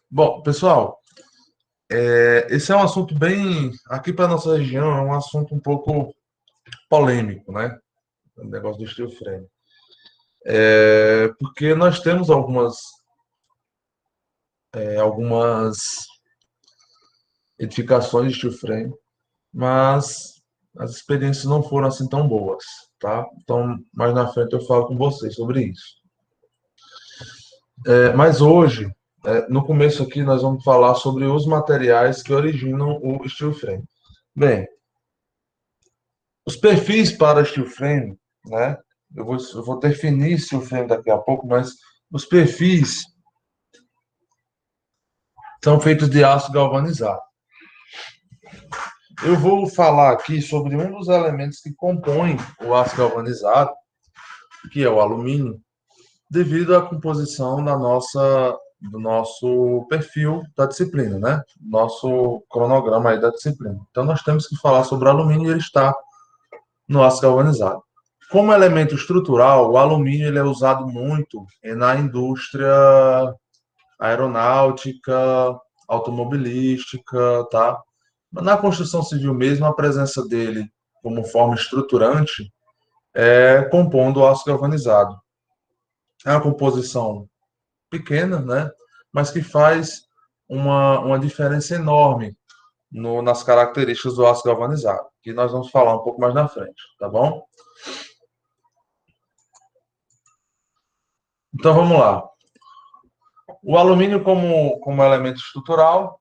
Bom, pessoal, esse é um assunto bem, aqui para nossa região, é um assunto um pouco polêmico, né? O negócio do steel frame. Porque nós temos algumas edificações de steel frame, mas as experiências não foram assim tão boas, tá? Então, mais na frente eu falo com vocês sobre isso. Mas hoje, no começo aqui, nós vamos falar sobre os materiais que originam o steel frame. Bem, os perfis para steel frame, né? Eu vou definir steel frame daqui a pouco, mas os perfis são feitos de aço galvanizado. Eu vou falar aqui sobre um dos elementos que compõem o aço galvanizado, que é o alumínio, devido à composição do nosso perfil da disciplina, né? Nosso cronograma aí da disciplina. Então, nós temos que falar sobre alumínio e ele está no aço galvanizado. Como elemento estrutural, o alumínio ele é usado muito na indústria aeronáutica, automobilística, tá? Na construção civil mesmo, a presença dele como forma estruturante é compondo o aço galvanizado. É uma composição pequena, né? Mas que faz uma diferença enorme nas características do aço galvanizado, que nós vamos falar um pouco mais na frente, tá bom? Então vamos lá. O alumínio como elemento estrutural,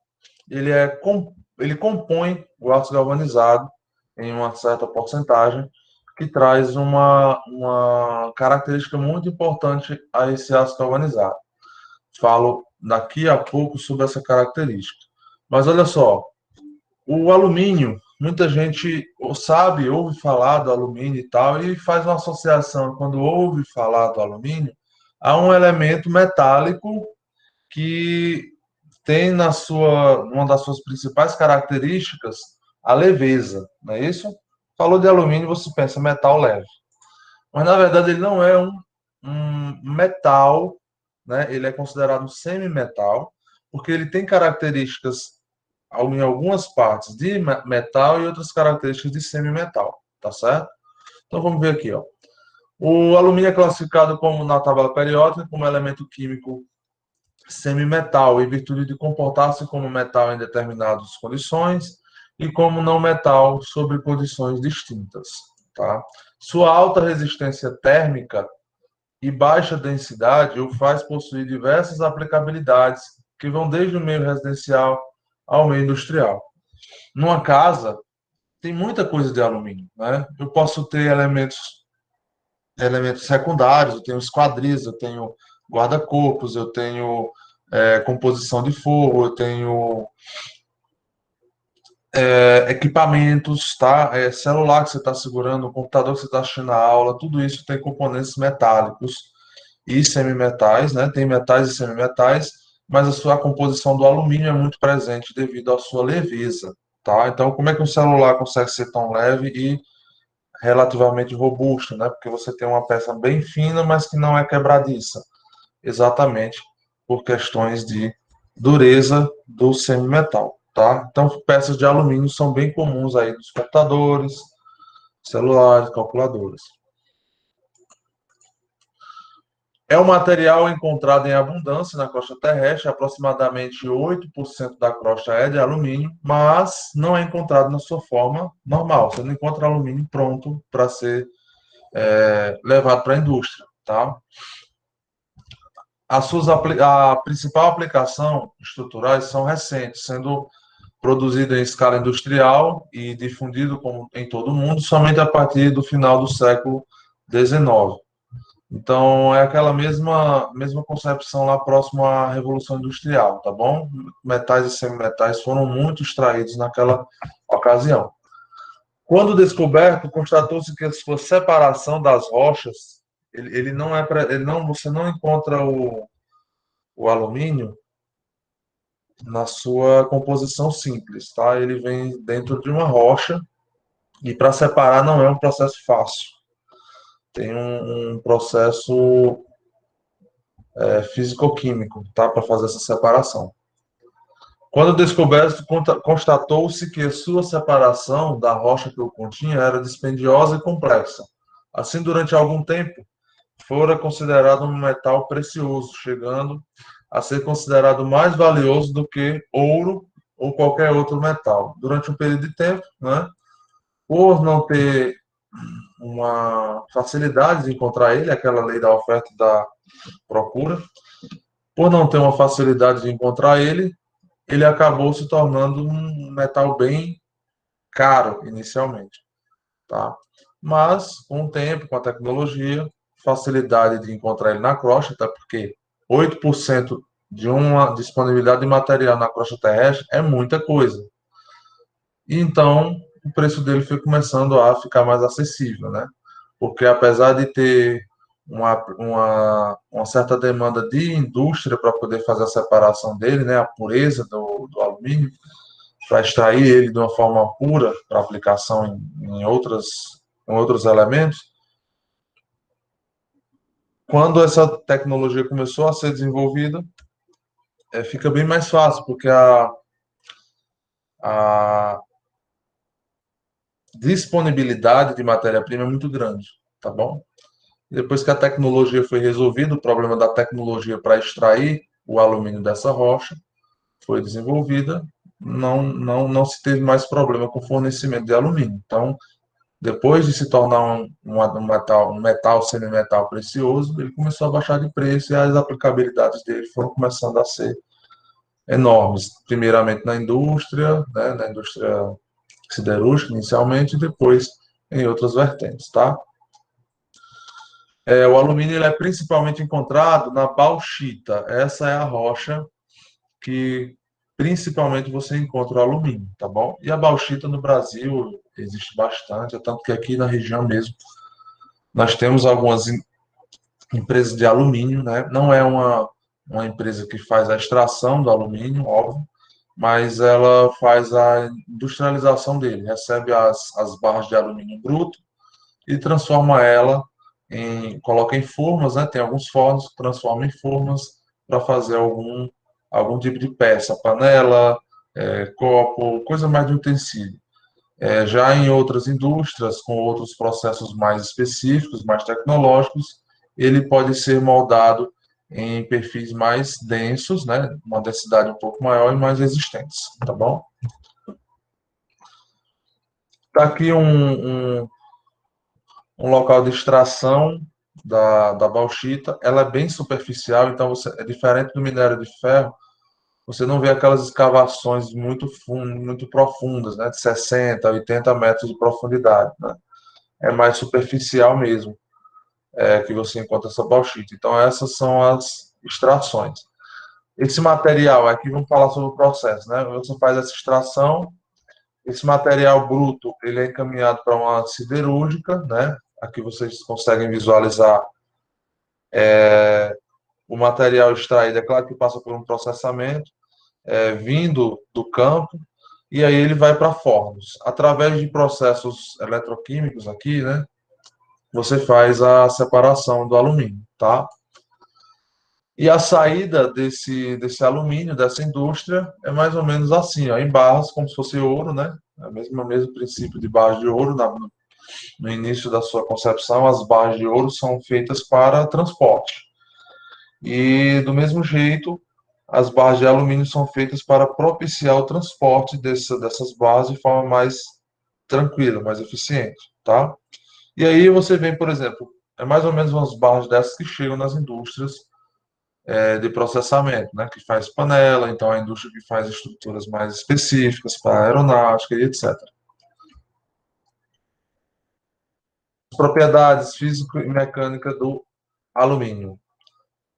ele compõe o aço galvanizado em uma certa porcentagem, que traz uma característica muito importante a esse aço galvanizado. Falo daqui a pouco sobre essa característica. Mas olha só, o alumínio, muita gente sabe, ouve falar do alumínio e tal, e faz uma associação, quando ouve falar do alumínio, a um elemento metálico que tem uma das suas principais características a leveza, não é isso? Falou de alumínio, você pensa metal leve. Mas na verdade ele não é um metal, né? Ele é considerado um semimetal, porque ele tem características em algumas partes de metal e outras características de semimetal, tá certo? Então vamos ver aqui, ó. O alumínio é classificado como na tabela periódica como elemento químico semimetal, em virtude de comportar-se como metal em determinadas condições e como não metal sobre condições distintas. Tá? Sua alta resistência térmica e baixa densidade o faz possuir diversas aplicabilidades que vão desde o meio residencial ao meio industrial. Numa casa, tem muita coisa de alumínio. Né? Eu posso ter elementos secundários, eu tenho esquadrias, eu tenho guarda-corpos, eu tenho composição de forro, eu tenho equipamentos, tá? Celular que você está segurando, computador que você está assistindo a aula, tudo isso tem componentes metálicos e semimetais, né? Tem metais e semimetais, mas a sua composição do alumínio é muito presente devido à sua leveza, tá? Então, como é que um celular consegue ser tão leve e relativamente robusto, né? Porque você tem uma peça bem fina, mas que não é quebradiça, exatamente por questões de dureza do semimetal, tá? Então, peças de alumínio são bem comuns aí nos computadores, celulares, calculadoras. É um material encontrado em abundância na crosta terrestre, aproximadamente 8% da crosta é de alumínio, mas não é encontrado na sua forma normal. Você não encontra alumínio pronto para ser levado para a indústria, tá? A principal aplicação estruturais são recentes, sendo produzido em escala industrial e difundido em todo o mundo somente a partir do final do século XIX. Então, é aquela mesma concepção lá próximo à Revolução Industrial, tá bom? Metais e semimetais foram muito extraídos naquela ocasião. Quando descoberto, constatou-se que a sua separação das rochas, ele não é, você não encontra o alumínio na sua composição simples, tá? Ele vem dentro de uma rocha e para separar não é um processo fácil. Tem um processo físico-químico, tá? Para fazer essa separação. Quando descoberto, constatou-se que sua separação da rocha que o continha era dispendiosa e complexa. Assim, durante algum tempo, fora considerado um metal precioso, chegando a ser considerado mais valioso do que ouro ou qualquer outro metal. Durante um período de tempo, né, por não ter uma facilidade de encontrar ele, aquela lei da oferta e da procura, por não ter uma facilidade de encontrar ele, ele acabou se tornando um metal bem caro inicialmente, tá? Mas com o tempo, com a tecnologia, facilidade de encontrar ele na crosta, até porque 8% de uma disponibilidade de material na crosta terrestre é muita coisa. E então o preço dele foi começando a ficar mais acessível, né? Porque apesar de ter uma certa demanda de indústria para poder fazer a separação dele, né, a pureza do alumínio, para extrair ele de uma forma pura para aplicação em outros elementos, quando essa tecnologia começou a ser desenvolvida, fica bem mais fácil, porque a disponibilidade de matéria-prima é muito grande, tá bom? Depois que a tecnologia foi resolvida, o problema da tecnologia para extrair o alumínio dessa rocha foi desenvolvida, não se teve mais problema com o fornecimento de alumínio. Então, depois de se tornar um metal semimetal precioso, ele começou a baixar de preço e as aplicabilidades dele foram começando a ser enormes. Primeiramente na indústria, né, na indústria siderúrgica inicialmente, e depois em outras vertentes, tá? O alumínio ele é principalmente encontrado na bauxita. Essa é a rocha que principalmente você encontra o alumínio, tá bom? E a bauxita no Brasil existe bastante, tanto que aqui na região mesmo nós temos algumas empresas de alumínio, né? Não é uma empresa que faz a extração do alumínio, óbvio, mas ela faz a industrialização dele, recebe as barras de alumínio bruto e transforma ela coloca em formas, né? Tem alguns fornos que transformam em formas para fazer algum tipo de peça, panela, copo, coisa mais de utensílio. Já em outras indústrias, com outros processos mais específicos, mais tecnológicos, ele pode ser moldado em perfis mais densos, né? Uma densidade um pouco maior e mais resistentes, tá bom? Está aqui um local de extração da bauxita. Ela é bem superficial, então é diferente do minério de ferro. Você não vê aquelas escavações muito profundas, né, de 60, 80 metros de profundidade, né? É mais superficial mesmo, que você encontra essa bauxita. Então essas são as extrações. Esse material, aqui vamos falar sobre o processo, né? Você faz essa extração, esse material bruto, ele é encaminhado para uma siderúrgica, né? Aqui vocês conseguem visualizar o material extraído, é claro que passa por um processamento, vindo do campo, e aí ele vai para fornos. Através de processos eletroquímicos aqui, né? Você faz a separação do alumínio, tá? E a saída desse alumínio, dessa indústria, é mais ou menos assim, ó, em barras, como se fosse ouro, né? É o mesmo princípio de barras de ouro. No início da sua concepção, as barras de ouro são feitas para transporte. E, do mesmo jeito, as barras de alumínio são feitas para propiciar o transporte dessas barras de forma mais tranquila, mais eficiente, tá? E aí você vem, por exemplo, é mais ou menos umas barras dessas que chegam nas indústrias de processamento, né? Que faz panela, então a indústria que faz estruturas mais específicas para aeronáutica e etc. Propriedades físico e mecânica do alumínio.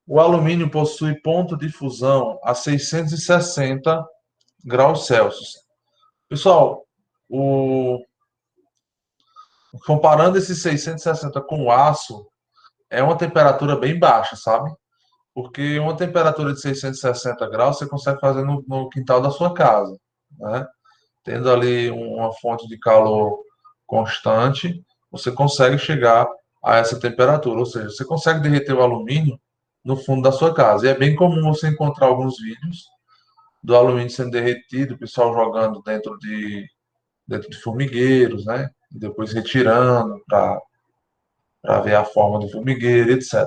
O alumínio possui ponto de fusão a 660 graus Celsius. Pessoal, comparando esses 660 com o aço, é uma temperatura bem baixa, sabe? Porque uma temperatura de 660 graus você consegue fazer no quintal da sua casa, né? Tendo ali uma fonte de calor constante, você consegue chegar a essa temperatura, ou seja, você consegue derreter o alumínio no fundo da sua casa. E é bem comum você encontrar alguns vídeos do alumínio sendo derretido, o pessoal jogando dentro de formigueiros, né? E depois retirando para ver a forma do formigueiro, etc.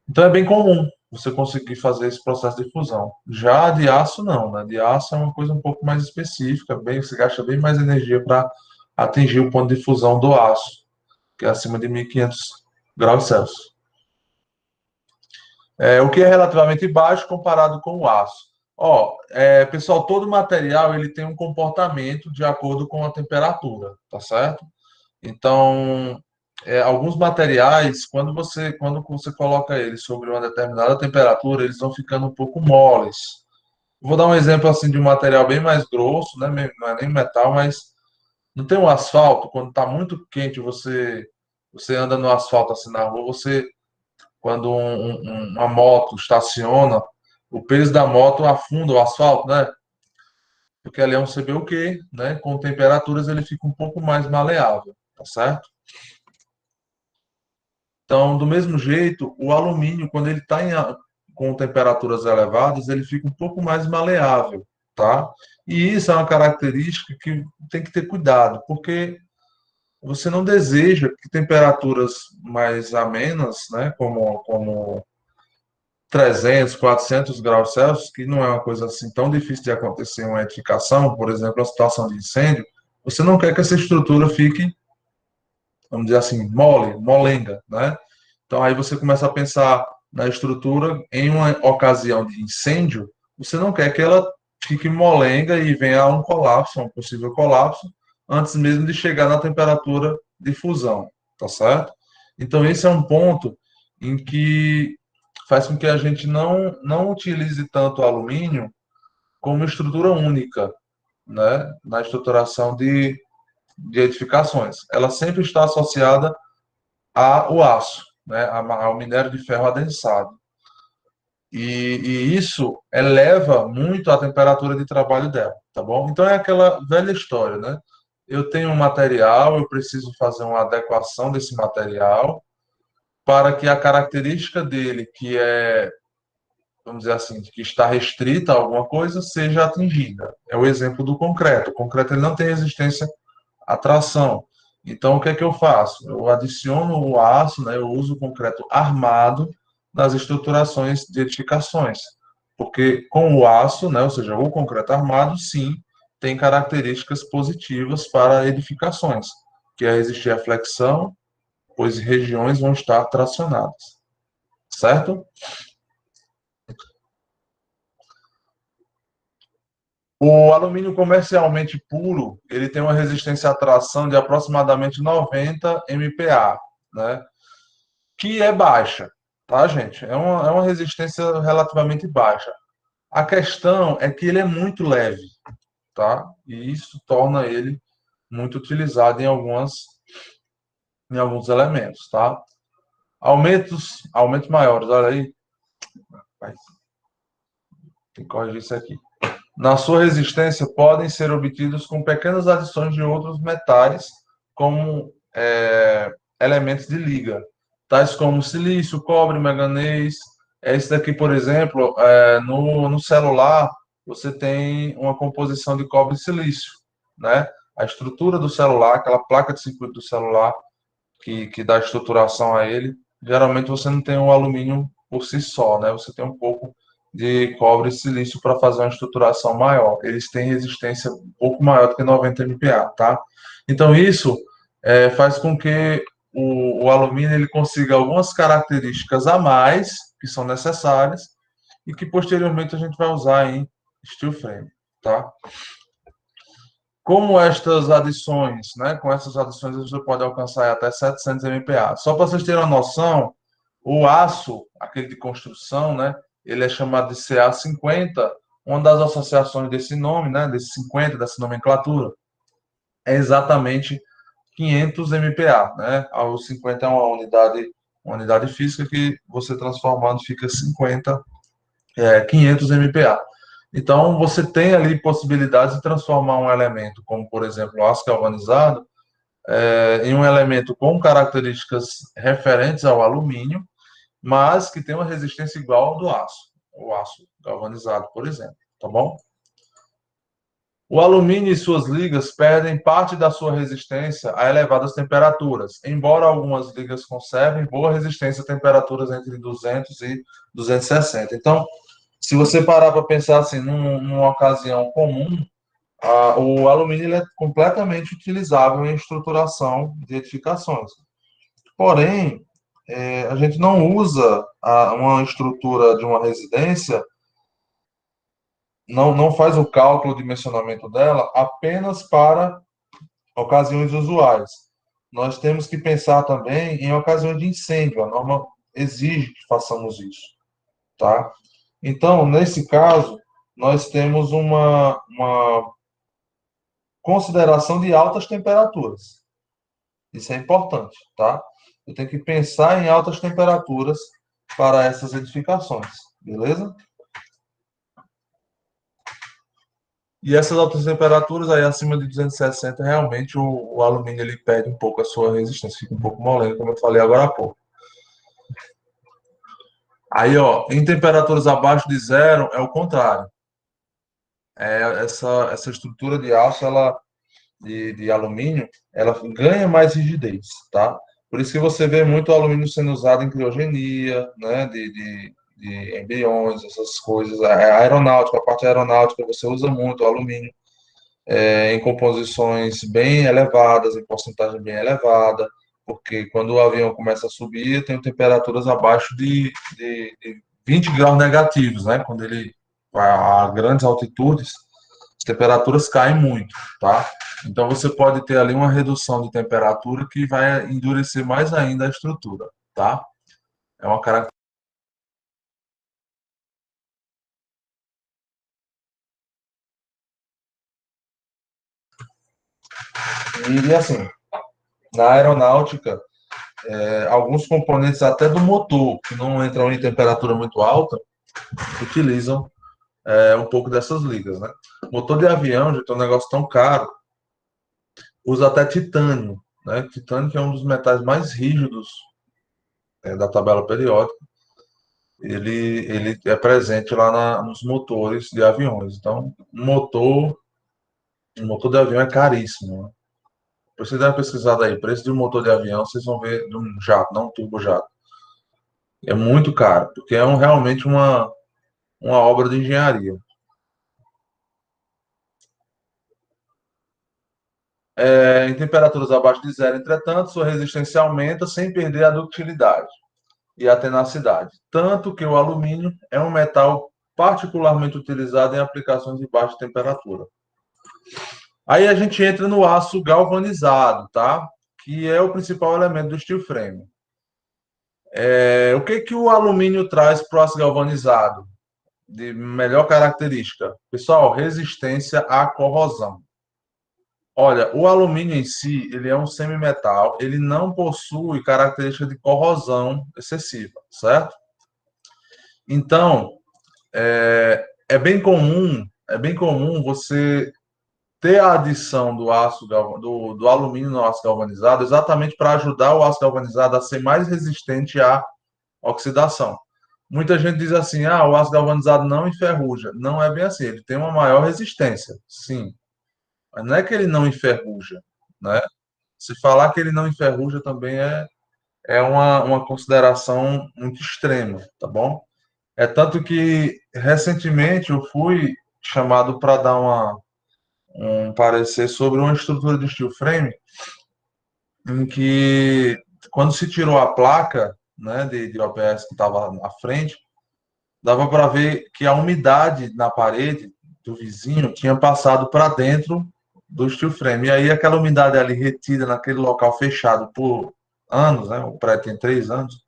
Então é bem comum você conseguir fazer esse processo de fusão. Já de aço, não, né? De aço é uma coisa um pouco mais específica, você gasta bem mais energia para atingir o ponto de fusão do aço, que é acima de 1500 graus Celsius. O que é relativamente baixo comparado com o aço. Pessoal, todo material ele tem um comportamento de acordo com a temperatura, tá certo? Então, alguns materiais, quando você coloca eles sobre uma determinada temperatura, eles vão ficando um pouco moles. Vou dar um exemplo assim de um material bem mais grosso, né? Não é nem metal, mas não tem um asfalto, quando está muito quente, você anda no asfalto assim na rua, quando uma moto estaciona, o peso da moto afunda o asfalto, né? Porque ali é um CBUQ, né? Com temperaturas ele fica um pouco mais maleável, tá certo? Então, do mesmo jeito, o alumínio, quando ele está com temperaturas elevadas, ele fica um pouco mais maleável, tá? E isso é uma característica que tem que ter cuidado, porque você não deseja que temperaturas mais amenas, né, como 300, 400 graus Celsius, que não é uma coisa assim tão difícil de acontecer em uma edificação, por exemplo, a situação de incêndio, você não quer que essa estrutura fique, vamos dizer assim, molenga, né? Então aí você começa a pensar na estrutura em uma ocasião de incêndio, você não quer que ela fique molenga e venha a um colapso, a um possível colapso, antes mesmo de chegar na temperatura de fusão, tá certo? Então esse é um ponto em que faz com que a gente não utilize tanto o alumínio como estrutura única, né, na estruturação de edificações. Ela sempre está associada ao aço, né, ao minério de ferro adensado. E isso eleva muito a temperatura de trabalho dela, tá bom? Então é aquela velha história, né? Eu tenho um material, eu preciso fazer uma adequação desse material para que a característica dele, que é, vamos dizer assim, que está restrita a alguma coisa, seja atingida. É o exemplo do concreto. O concreto ele não tem resistência à tração. Então, o que é que eu faço? Eu adiciono o aço, né? Eu uso o concreto armado nas estruturações de edificações. Porque com o aço, né? Ou seja, o concreto armado, sim, tem características positivas para edificações, que é existir a flexão, pois regiões vão estar tracionadas. Certo? O alumínio comercialmente puro, ele tem uma resistência à tração de aproximadamente 90 MPa, né? Que é baixa, tá, gente? É uma resistência relativamente baixa. A questão é que ele é muito leve, tá? E isso torna ele muito utilizado em alguns elementos, tá? Aumentos maiores, olha aí. Tem que corrigir isso aqui. Na sua resistência podem ser obtidos com pequenas adições de outros metais, como elementos de liga, tais como silício, cobre, manganês. Esse daqui, por exemplo, no celular, você tem uma composição de cobre e silício, né? A estrutura do celular, aquela placa de circuito do celular que dá estruturação a ele, geralmente você não tem um alumínio por si só, né? Você tem um pouco de cobre e silício para fazer uma estruturação maior. Eles têm resistência um pouco maior do que 90 MPa, tá? Então isso faz com que o alumínio ele consiga algumas características a mais que são necessárias e que posteriormente a gente vai usar em steel frame, tá? Como estas adições, né? Com essas adições você pode alcançar até 700 MPa. Só para vocês terem uma noção, o aço, aquele de construção, né? Ele é chamado de CA50. Uma das associações desse nome, né? Desse 50, dessa nomenclatura, é exatamente 500 MPa, né? O 50 é uma unidade física que você transformando fica 500 MPa. Então, você tem ali possibilidades de transformar um elemento, como por exemplo o aço galvanizado, em um elemento com características referentes ao alumínio, mas que tem uma resistência igual ao do aço, o aço galvanizado, por exemplo. tá bom? O alumínio e suas ligas perdem parte da sua resistência a elevadas temperaturas, embora algumas ligas conservem boa resistência a temperaturas entre 200 e 260. Então, se você parar para pensar assim, numa ocasião comum, o alumínio ele é completamente utilizável em estruturação de edificações. Porém, a gente não usa uma estrutura de uma residência, não faz o cálculo de dimensionamento dela apenas para ocasiões usuais. Nós temos que pensar também em ocasiões de incêndio. A norma exige que façamos isso, tá? Então, nesse caso, nós temos uma consideração de altas temperaturas. Isso é importante, tá? Eu tenho que pensar em altas temperaturas para essas edificações, beleza? E essas altas temperaturas, aí acima de 260, realmente o alumínio ele perde um pouco a sua resistência, fica um pouco molengo, como eu falei agora há pouco. Aí, ó, em temperaturas abaixo de zero, é o contrário. Essa estrutura de aço, de alumínio, ela ganha mais rigidez, tá? Por isso que você vê muito alumínio sendo usado em criogenia, né, de embriões, essas coisas. A aeronáutica, a parte aeronáutica, você usa muito o alumínio em composições bem elevadas, em porcentagem bem elevada, porque quando o avião começa a subir, tem temperaturas abaixo de 20 graus negativos, né? Quando ele vai a grandes altitudes, as temperaturas caem muito, tá? Então você pode ter ali uma redução de temperatura que vai endurecer mais ainda a estrutura, tá? É uma característica. E assim, na aeronáutica, alguns componentes até do motor, que não entram em temperatura muito alta, utilizam um pouco dessas ligas, né? Motor de avião, já tem um negócio tão caro, usa até titânio, né? Titânio que é um dos metais mais rígidos da tabela periódica. Ele é presente lá nos motores de aviões. Então, um motor de avião é caríssimo, né? Você dá uma pesquisada aí, preço de um motor de avião, vocês vão ver de um jato, não um turbojato. É muito caro, porque é realmente uma obra de engenharia. Em temperaturas abaixo de zero, entretanto, sua resistência aumenta sem perder a ductilidade e a tenacidade. Tanto que o alumínio é um metal particularmente utilizado em aplicações de baixa temperatura. Aí a gente entra no aço galvanizado, tá? Que é o principal elemento do steel frame. O que o alumínio traz para o aço galvanizado? De melhor característica? Pessoal, resistência à corrosão. Olha, o alumínio em si, ele é um semimetal, ele não possui característica de corrosão excessiva, certo? Então, é bem comum você ter a adição do alumínio no aço galvanizado exatamente para ajudar o aço galvanizado a ser mais resistente à oxidação. Muita gente diz assim, o aço galvanizado não enferruja. Não é bem assim, ele tem uma maior resistência, sim. Mas não é que ele não enferruja, né? Se falar que ele não enferruja também é uma consideração muito extrema, tá bom? É tanto que, recentemente, eu fui chamado para dar um parecer sobre uma estrutura de steel frame, em que, quando se tirou a placa, né, de OPS que estava à frente, dava para ver que a umidade na parede do vizinho tinha passado para dentro do steel frame. E aí aquela umidade ali retida naquele local fechado por anos, né? O prédio tem 3 anos,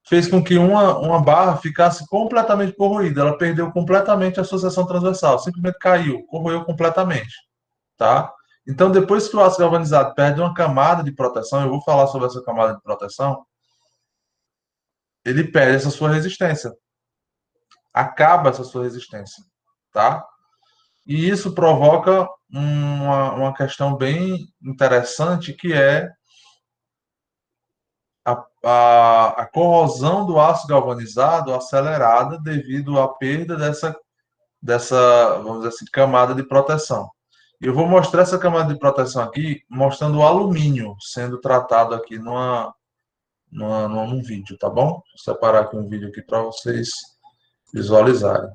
fez com que uma barra ficasse completamente corroída. Ela perdeu completamente a sua seção transversal, simplesmente caiu, corroeu completamente, tá? Então, depois que o aço galvanizado perde uma camada de proteção, eu vou falar sobre essa camada de proteção, ele perde essa sua resistência, acaba essa sua resistência, tá? E isso provoca uma questão bem interessante, que é a corrosão do aço galvanizado acelerada devido à perda dessa, vamos dizer assim, camada de proteção. E eu vou mostrar essa camada de proteção aqui, mostrando o alumínio sendo tratado aqui num vídeo, tá bom? Vou separar aqui um vídeo aqui para vocês visualizarem.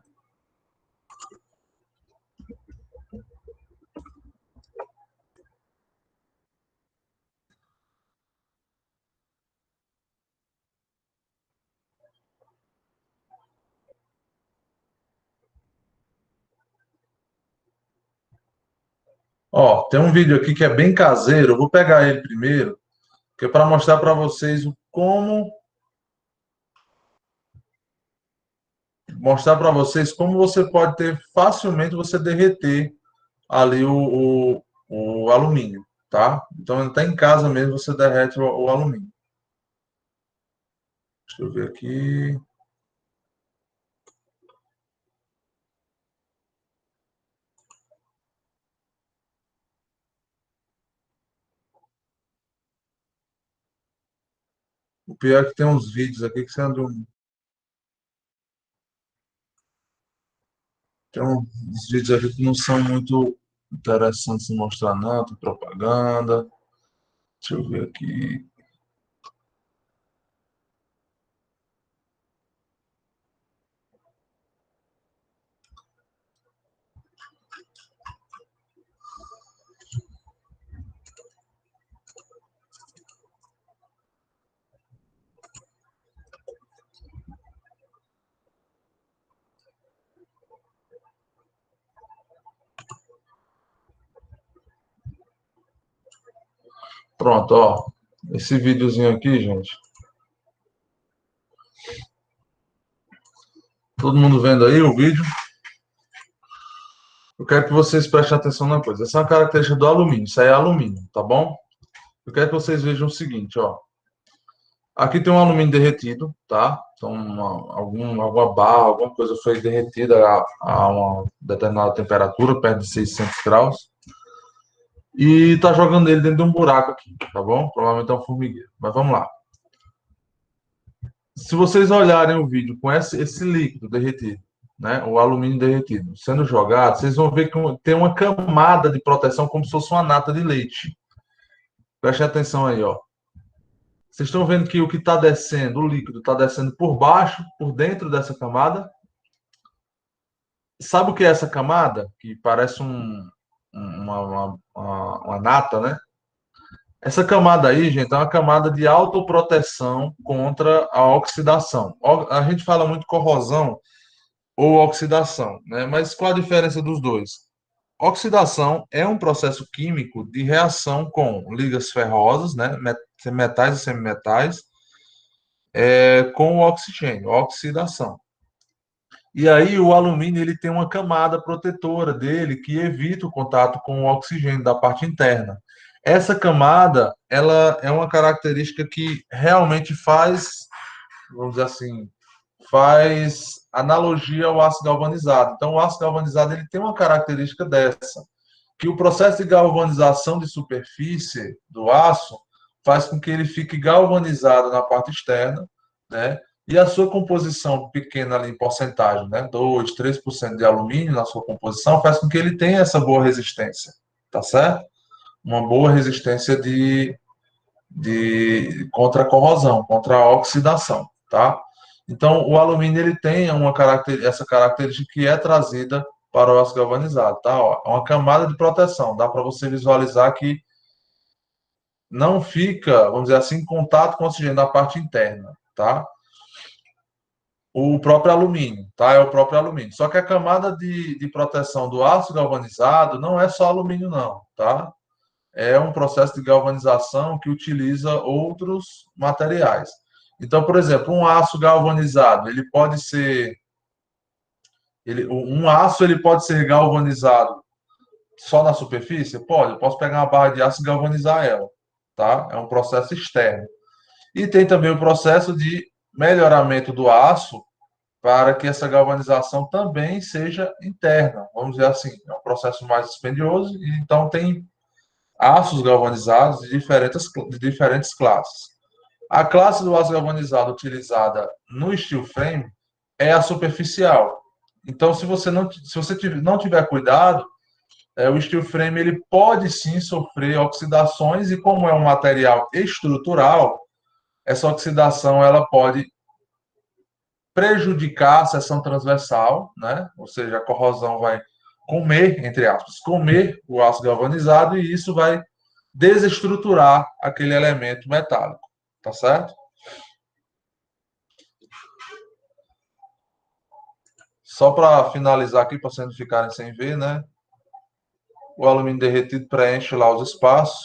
Ó, tem um vídeo aqui que é bem caseiro, eu vou pegar ele primeiro, que é para mostrar para vocês o como mostrar para vocês como você pode ter facilmente você derreter ali o alumínio, tá? Então até em casa mesmo você derrete o alumínio. Deixa eu ver aqui. O pior é que tem uns vídeos aqui que você anda. Tem uns vídeos aqui que não são muito interessantes de mostrar, não. Tem propaganda. Deixa eu ver aqui. Pronto, ó. Esse videozinho aqui, gente. Todo mundo vendo aí o vídeo? Eu quero que vocês prestem atenção na coisa. Essa é uma característica do alumínio. Isso aí é alumínio, tá bom? Eu quero que vocês vejam o seguinte, ó. Aqui tem um alumínio derretido, tá? Então, alguma barra, alguma coisa foi derretida a uma determinada temperatura, perto de 600 graus. E tá jogando ele dentro de um buraco aqui, tá bom? Provavelmente é um formigueiro. Mas vamos lá. Se vocês olharem o vídeo com esse líquido derretido, né? O alumínio derretido sendo jogado, vocês vão ver que tem uma camada de proteção como se fosse uma nata de leite. Preste atenção aí, ó. Vocês estão vendo que o que está descendo, o líquido está descendo por baixo, por dentro dessa camada. Sabe o que é essa camada? Que parece uma nata, né? Essa camada aí, gente, é uma camada de autoproteção contra a oxidação. A gente fala muito corrosão ou oxidação, né? Mas qual a diferença dos dois? Oxidação é um processo químico de reação com ligas ferrosas, né? Metais e semimetais, com o oxigênio, oxidação. E aí o alumínio ele tem uma camada protetora dele que evita o contato com o oxigênio da parte interna. Essa camada, ela é uma característica que realmente faz, vamos dizer assim, faz analogia ao aço galvanizado. Então o aço galvanizado ele tem uma característica dessa, que o processo de galvanização de superfície do aço faz com que ele fique galvanizado na parte externa, né? E a sua composição pequena ali em porcentagem, né? 2, 3% de alumínio na sua composição, faz com que ele tenha essa boa resistência, tá certo? Uma boa resistência de contra a corrosão, contra a oxidação, tá? Então, o alumínio ele tem essa característica que é trazida para o aço galvanizado, tá? Ó, é uma camada de proteção, dá para você visualizar que não fica, vamos dizer assim, em contato com o oxigênio da parte interna, tá? O próprio alumínio, tá? É o próprio alumínio. Só que a camada de proteção do aço galvanizado não é só alumínio, não, tá? É um processo de galvanização que utiliza outros materiais. Então, por exemplo, um aço galvanizado, ele pode ser, um aço ele pode ser galvanizado só na superfície? Pode. Eu posso pegar uma barra de aço e galvanizar ela, tá? É um processo externo. E tem também o processo de melhoramento do aço para que essa galvanização também seja interna. Vamos dizer assim, é um processo mais dispendioso e então tem aços galvanizados de diferentes classes. A classe do aço galvanizado utilizada no steel frame é a superficial. Então, se você não tiver cuidado, o steel frame ele pode sim sofrer oxidações e como é um material estrutural, essa oxidação ela pode prejudicar a seção transversal, né? Ou seja, a corrosão vai comer, entre aspas, comer o aço galvanizado e isso vai desestruturar aquele elemento metálico, tá certo? Só para finalizar aqui, para vocês não ficarem sem ver, né? O alumínio derretido preenche lá os espaços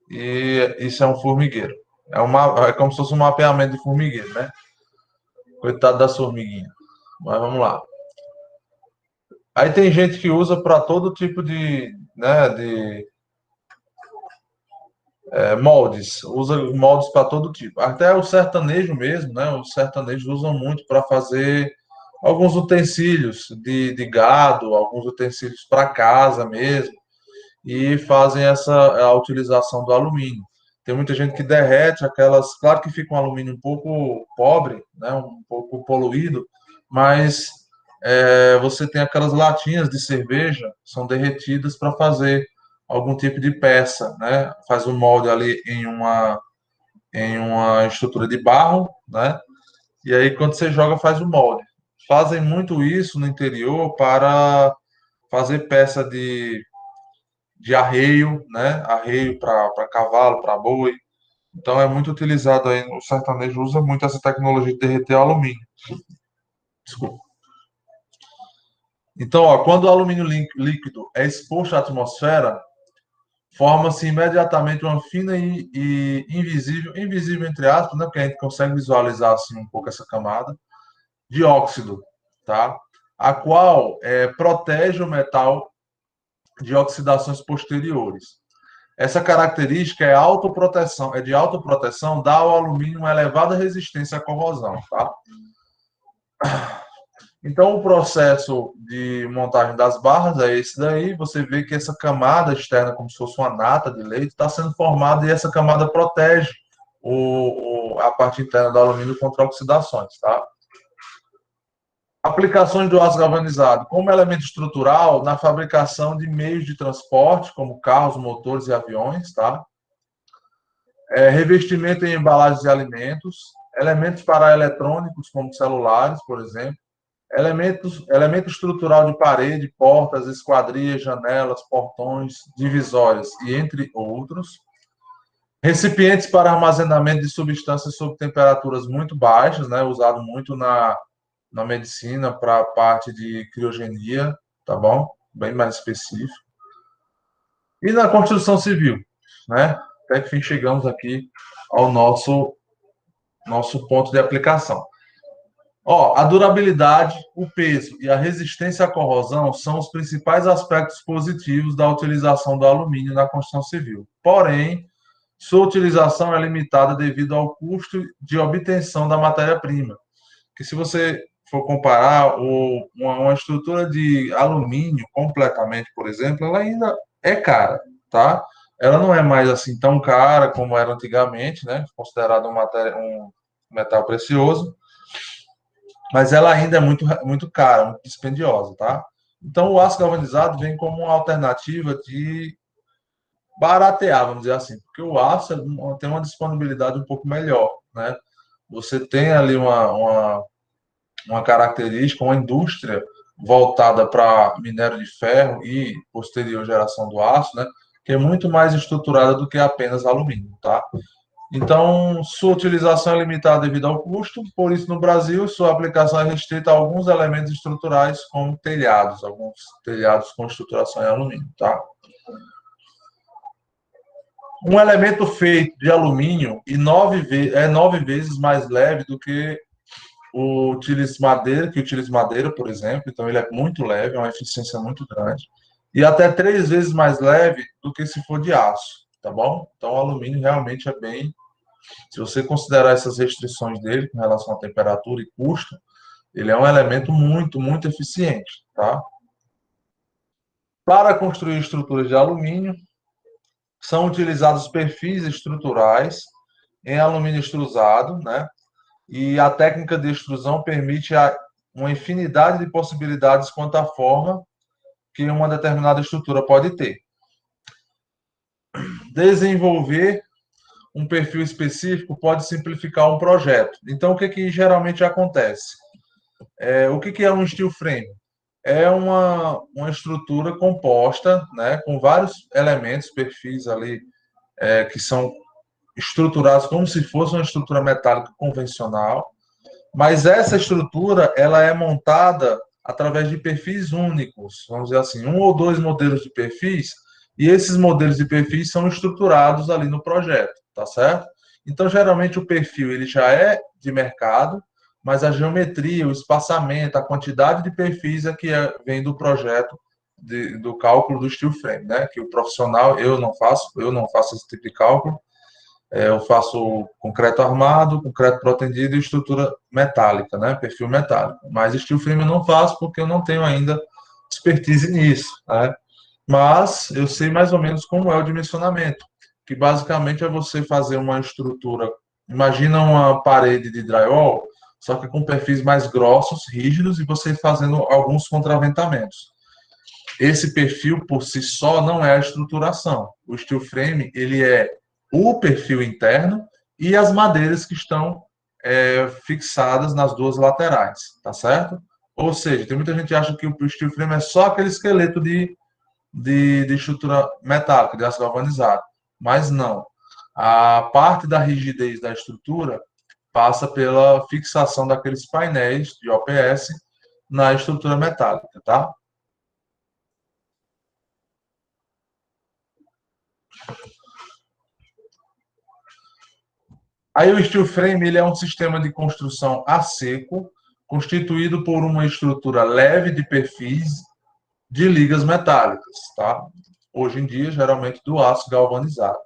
e isso é um formigueiro. É como se fosse um mapeamento de formigueiro, né? Coitado das formiguinhas. Mas vamos lá. Aí tem gente que usa para todo tipo de, né, de moldes, usa moldes para todo tipo. Até o sertanejo mesmo, né? Os sertanejos usam muito para fazer alguns utensílios de gado, alguns utensílios para casa mesmo, e fazem a utilização do alumínio. Tem muita gente que derrete aquelas, claro que fica um alumínio um pouco pobre, né? Um pouco poluído, mas você tem aquelas latinhas de cerveja, são derretidas para fazer algum tipo de peça, né? Faz um molde ali em uma estrutura de barro, né? E aí quando você joga faz o molde. Fazem muito isso no interior para fazer peça de arreio, né? Arreio para cavalo, para boi. Então é muito utilizado aí, o sertanejo usa muito essa tecnologia de derreter alumínio. Desculpa. Então, ó, quando o alumínio líquido é exposto à atmosfera, forma-se imediatamente uma fina e invisível entre aspas, né, porque a gente consegue visualizar assim um pouco essa camada, de óxido, tá? A qual protege o metal de oxidações posteriores. Essa característica é de autoproteção, dá ao alumínio uma elevada resistência à corrosão, tá? Então, o processo de montagem das barras é esse daí. Você vê que essa camada externa, como se fosse uma nata de leite, está sendo formada e essa camada protege a parte interna do alumínio contra oxidações, tá? Aplicações do aço galvanizado como elemento estrutural na fabricação de meios de transporte, como carros, motores e aviões, tá? Revestimento em embalagens de alimentos, elementos para eletrônicos, como celulares, por exemplo, elemento estrutural de parede, portas, esquadrias, janelas, portões, divisórias e entre outros. Recipientes para armazenamento de substâncias sob temperaturas muito baixas, né, usado muito na medicina para a parte de criogenia, tá bom? Bem mais específico. E na construção civil, né? Até que fim chegamos aqui ao nosso ponto de aplicação. Ó, a durabilidade, o peso e a resistência à corrosão são os principais aspectos positivos da utilização do alumínio na construção civil. Porém, sua utilização é limitada devido ao custo de obtenção da matéria-prima. Que se você for comparar uma estrutura de alumínio completamente, por exemplo, ela ainda é cara, tá? Ela não é mais assim tão cara como era antigamente, né? Considerado um metal precioso, mas ela ainda é muito cara, muito dispendiosa, tá? Então, o aço galvanizado vem como uma alternativa de baratear, vamos dizer assim, porque o aço tem uma disponibilidade um pouco melhor, né? Você tem ali uma característica, uma indústria voltada para minério de ferro e posterior geração do aço, né? Que é muito mais estruturada do que apenas alumínio, tá? Então, sua utilização é limitada devido ao custo, por isso, no Brasil, sua aplicação é restrita a alguns elementos estruturais, como telhados, alguns telhados com estruturação em alumínio, tá? Um elemento feito de alumínio é 9 vezes mais leve do que que utiliza madeira, por exemplo, então ele é muito leve, é uma eficiência muito grande, e até 3 vezes mais leve do que se for de aço, tá bom? Então, o alumínio realmente é bem. Se você considerar essas restrições dele com relação à temperatura e custo, ele é um elemento muito, muito eficiente, tá? Para construir estruturas de alumínio, são utilizados perfis estruturais em alumínio extrusado, né? e a técnica de extrusão permite uma infinidade de possibilidades quanto à forma que uma determinada estrutura pode ter. Desenvolver um perfil específico pode simplificar um projeto. Então, o que geralmente acontece? O que é um steel frame? É uma estrutura composta, né, com vários elementos, perfis ali, que são estruturados como se fosse uma estrutura metálica convencional, mas essa estrutura ela é montada através de perfis únicos, vamos dizer assim, um ou dois modelos de perfis, e esses modelos de perfis são estruturados ali no projeto, tá certo? Então, geralmente o perfil ele já é de mercado, mas a geometria, o espaçamento, a quantidade de perfis é que vem do projeto do cálculo do steel frame, né? Que o profissional eu não faço esse tipo de cálculo. Eu faço concreto armado, concreto protendido e estrutura metálica, né? Perfil metálico. Mas steel frame eu não faço porque eu não tenho ainda expertise nisso, né? Mas eu sei mais ou menos como é o dimensionamento, que basicamente é você fazer uma estrutura. Imagina uma parede de drywall, só que com perfis mais grossos, rígidos, e você fazendo alguns contraventamentos. Esse perfil por si só não é a estruturação. O steel frame ele é o perfil interno e as madeiras que estão fixadas nas duas laterais, tá certo? Ou seja, tem muita gente que acha que o steel frame é só aquele esqueleto de estrutura metálica, de aço galvanizado, mas não. A parte da rigidez da estrutura passa pela fixação daqueles painéis de OPS na estrutura metálica, tá? Aí o steel frame ele é um sistema de construção a seco, constituído por uma estrutura leve de perfis de ligas metálicas, tá? Hoje em dia, geralmente do aço galvanizado,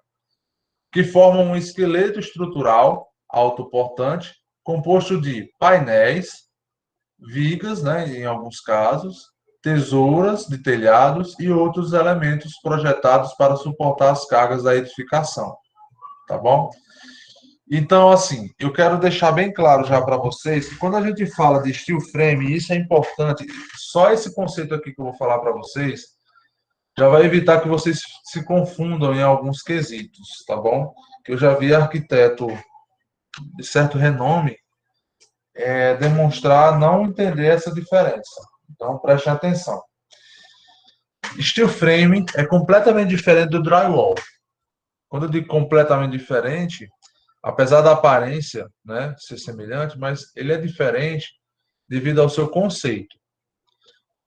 que formam um esqueleto estrutural autoportante composto de painéis, vigas, né, em alguns casos, tesouras de telhados e outros elementos projetados para suportar as cargas da edificação, tá bom? Então, assim, eu quero deixar bem claro já para vocês que quando a gente fala de steel frame, isso é importante, só esse conceito aqui que eu vou falar para vocês já vai evitar que vocês se confundam em alguns quesitos, tá bom? Que eu já vi arquiteto de certo renome demonstrar não entender essa diferença. Então, preste atenção. Steel frame é completamente diferente do drywall. Quando eu digo completamente diferente, apesar da aparência, né, ser semelhante, mas ele é diferente devido ao seu conceito.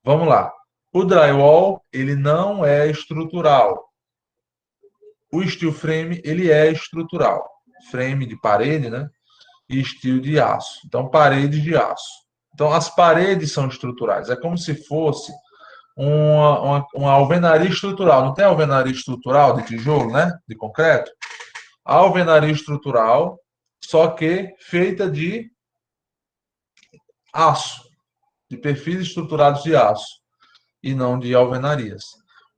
Vamos lá. O drywall, ele não é estrutural. O steel frame, ele é estrutural. Frame de parede, né? E steel de aço. Então, paredes de aço. Então, as paredes são estruturais. É como se fosse uma alvenaria estrutural. Não tem alvenaria estrutural de tijolo, né? De concreto? A alvenaria estrutural, só que feita de aço, de perfis estruturados de aço, e não de alvenarias.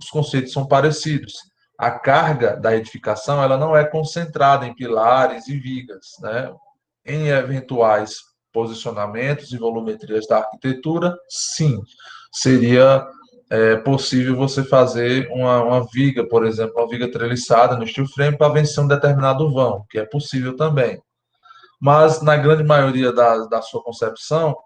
Os conceitos são parecidos. A carga da edificação ela não é concentrada em pilares e vigas, né? Em eventuais posicionamentos e volumetrias da arquitetura, sim, seria possível você fazer uma viga, por exemplo, uma viga treliçada no steel frame para vencer um determinado vão, que é possível também. Mas, na grande maioria da sua concepção,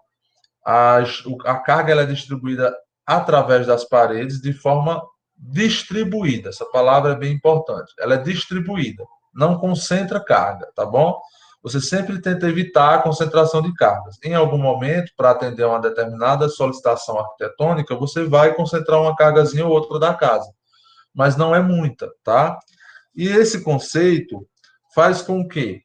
a carga ela é distribuída através das paredes de forma distribuída. Essa palavra é bem importante. Ela é distribuída, não concentra carga, tá bom? Você sempre tenta evitar a concentração de cargas. Em algum momento, para atender a uma determinada solicitação arquitetônica, você vai concentrar uma cargazinha ou outra da casa, mas não é muita, tá? E esse conceito faz com que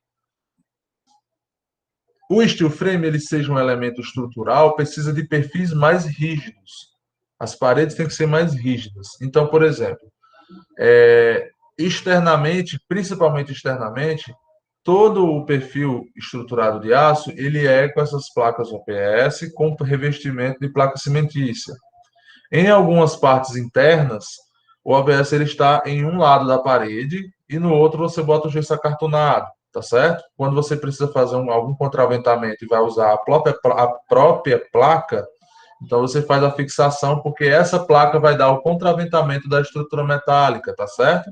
o steel frame ele seja um elemento estrutural, precisa de perfis mais rígidos. As paredes têm que ser mais rígidas. Então, por exemplo, externamente, principalmente externamente, todo o perfil estruturado de aço ele é com essas placas OPS com revestimento de placa cimentícia. Em algumas partes internas, o OPS ele está em um lado da parede e no outro você bota o gesso acartonado. tá certo? Quando você precisa fazer algum contraventamento e vai usar a própria placa, então você faz a fixação, porque essa placa vai dar o contraventamento da estrutura metálica, tá certo?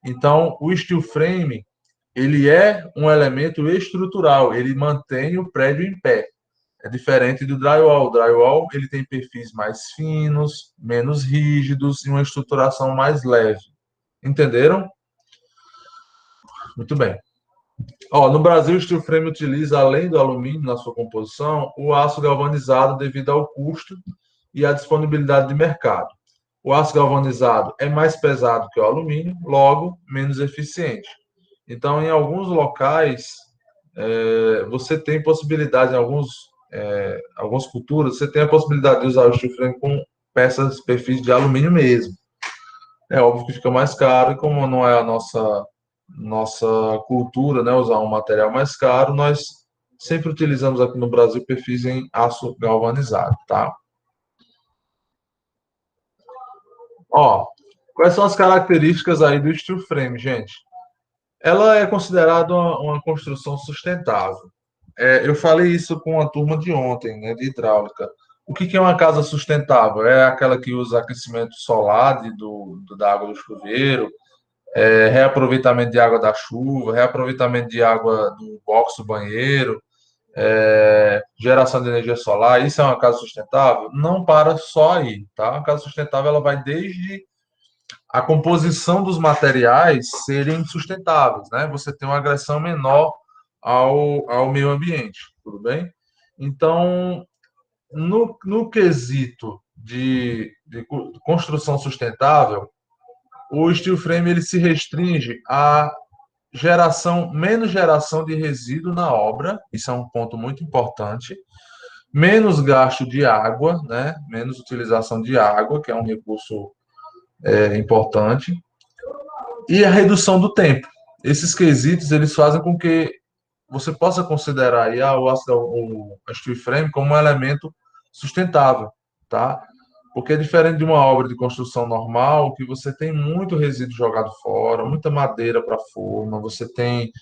Então, o steel frame, ele é um elemento estrutural, ele mantém o prédio em pé. É diferente do drywall. O drywall, ele tem perfis mais finos, menos rígidos e uma estruturação mais leve. Entenderam? Muito bem. Ó, no Brasil, o steel frame utiliza, além do alumínio na sua composição, o aço galvanizado devido ao custo e à disponibilidade de mercado. O aço galvanizado é mais pesado que o alumínio, logo, menos eficiente. Então, em alguns locais, você tem possibilidade, em algumas culturas, você tem a possibilidade de usar o steel frame com peças, perfis de alumínio mesmo. É óbvio que fica mais caro, e como não é a nossa cultura, né, usar um material mais caro, nós sempre utilizamos aqui no Brasil perfis em aço galvanizado, tá? Ó, quais são as características aí do steel frame, gente? Ela é considerada uma construção sustentável. Eu falei isso com a turma de ontem, né, de hidráulica. O que que é uma casa sustentável? É aquela que usa aquecimento solar da água do chuveiro, reaproveitamento de água da chuva, reaproveitamento de água do box do banheiro, geração de energia solar. Isso é uma casa sustentável? Não para só aí, tá? A casa sustentável ela vai desde a composição dos materiais serem sustentáveis, né? Você tem uma agressão menor ao meio ambiente, tudo bem? Então, no quesito de construção sustentável, o steel frame ele se restringe a menos geração de resíduo na obra, isso é um ponto muito importante, menos gasto de água, né? Menos utilização de água, que é um recurso importante, e a redução do tempo. Esses quesitos eles fazem com que você possa considerar aí o steel frame como um elemento sustentável, tá? Porque é diferente de uma obra de construção normal, que você tem muito resíduo jogado fora, muita madeira para forma, você tem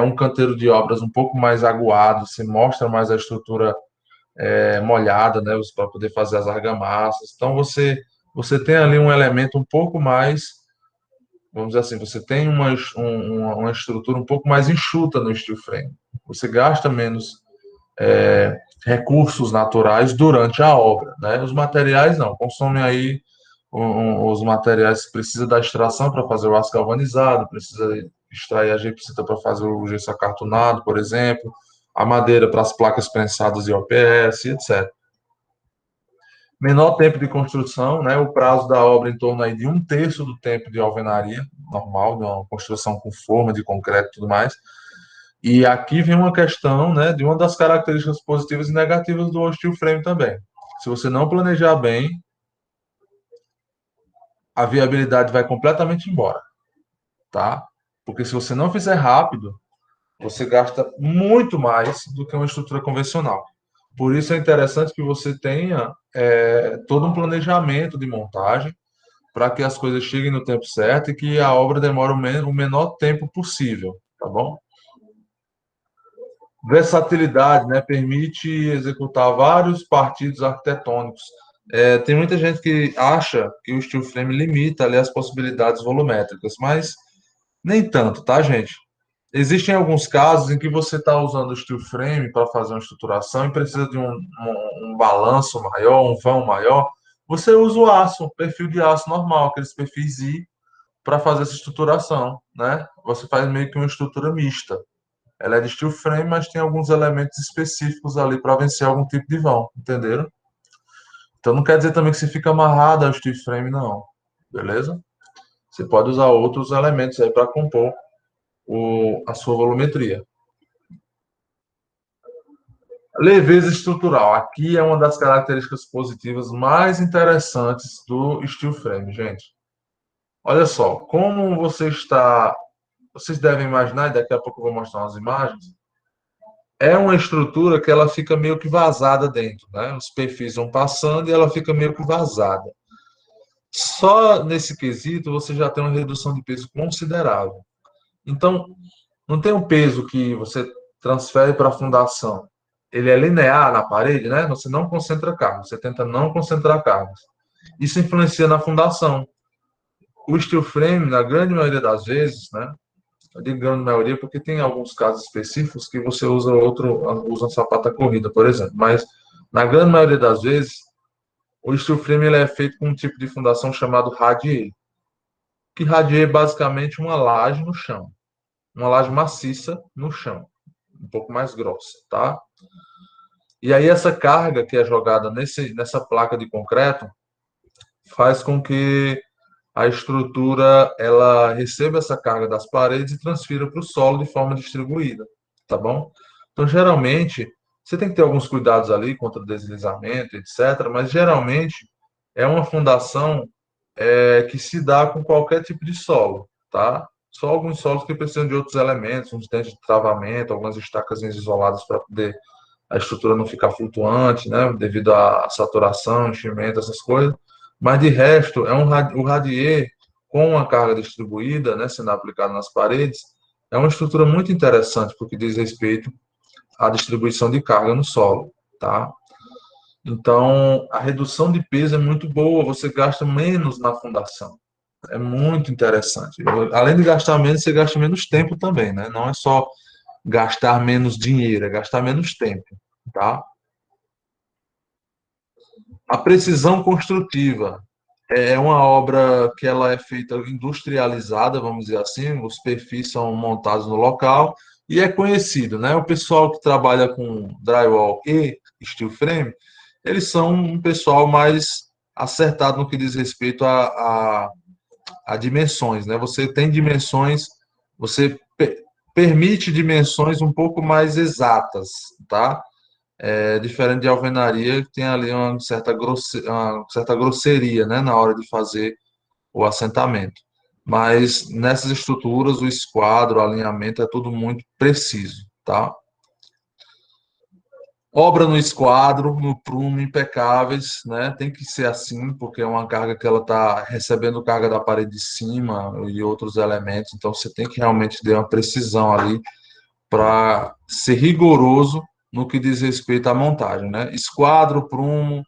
um canteiro de obras um pouco mais aguado, você mostra mais a estrutura molhada, né, para poder fazer as argamassas. Então você tem ali um elemento um pouco mais, vamos dizer assim, você tem uma estrutura um pouco mais enxuta no steel frame. Você gasta menos recursos naturais durante a obra, né? Os materiais não, consomem aí os materiais, precisa da extração para fazer o aço galvanizado, precisa extrair a gipsita para fazer o gesso acartonado, por exemplo, a madeira para as placas prensadas e OPS, etc. Menor tempo de construção, né? O prazo da obra em torno aí de um terço do tempo de alvenaria normal, de uma construção com forma de concreto e tudo mais. E aqui vem uma questão, né, de uma das características positivas e negativas do steel frame também. Se você não planejar bem, a viabilidade vai completamente embora, tá? Porque se você não fizer rápido, você gasta muito mais do que uma estrutura convencional. Por isso é interessante que você tenha todo um planejamento de montagem para que as coisas cheguem no tempo certo e que a obra demore o menor tempo possível, tá bom? Versatilidade, né? Permite executar vários partidos arquitetônicos. Tem muita gente que acha que o steel frame limita ali as possibilidades volumétricas, mas nem tanto, tá, gente? Existem alguns casos em que você está usando o steel frame para fazer uma estruturação e precisa de um balanço maior, um vão maior. Você usa o aço, o perfil de aço normal, aqueles perfis I, para fazer essa estruturação, né? Você faz meio que uma estrutura mista. Ela é de steel frame, mas tem alguns elementos específicos ali para vencer algum tipo de vão, entenderam? Então não quer dizer também que você fica amarrado ao steel frame, não. Beleza? Você pode usar outros elementos aí para compor a sua volumetria. Leveza estrutural. Aqui é uma das características positivas mais interessantes do steel frame, gente. Olha só, como você está. Vocês devem imaginar, e daqui a pouco eu vou mostrar umas imagens. É uma estrutura que ela fica meio que vazada dentro, né? Os perfis vão passando e ela fica meio que vazada. Só nesse quesito você já tem uma redução de peso considerável. Então, não tem um peso que você transfere para a fundação. Ele é linear na parede, né? Você não concentra carga, você tenta não concentrar cargas. Isso influencia na fundação. O steel frame, na grande maioria das vezes, né? Eu digo grande maioria porque tem alguns casos específicos que você usa um sapato à corrida, por exemplo. Mas na grande maioria das vezes, o steel frame ele é feito com um tipo de fundação chamado radier. Que radier é basicamente uma laje no chão, uma laje maciça no chão, um pouco mais grossa, tá? E aí essa carga que é jogada nessa placa de concreto faz com que a estrutura ela receba essa carga das paredes e transfira para o solo de forma distribuída, tá bom? Então, geralmente, você tem que ter alguns cuidados ali contra deslizamento, etc., mas geralmente é uma fundação que se dá com qualquer tipo de solo, tá? Só alguns solos que precisam de outros elementos, uns dentes de travamento, algumas estacas isoladas para poder a estrutura não ficar flutuante, né? Devido à saturação, enchimento, essas coisas. Mas de resto, o radier com a carga distribuída, né, sendo aplicado nas paredes, é uma estrutura muito interessante porque diz respeito à distribuição de carga no solo, tá? Então, a redução de peso é muito boa, você gasta menos na fundação. É muito interessante. Além de gastar menos, você gasta menos tempo também, né? Não é só gastar menos dinheiro, é gastar menos tempo, tá? A precisão construtiva é uma obra que ela é feita industrializada, vamos dizer assim, os perfis são montados no local e é conhecido, né? O pessoal que trabalha com drywall e steel frame, eles são um pessoal mais acertado no que diz respeito a dimensões, né? Você tem dimensões, você permite dimensões um pouco mais exatas, tá? É diferente de alvenaria, que tem ali uma certa grosseria, né, na hora de fazer o assentamento. Mas nessas estruturas, o esquadro, o alinhamento é tudo muito preciso, tá? Obra no esquadro, no prumo, impecáveis, né? Tem que ser assim, porque é uma carga que ela está recebendo carga da parede de cima e outros elementos, então você tem que realmente ter uma precisão ali para ser rigoroso no que diz respeito à montagem, né? Esquadro, prumo,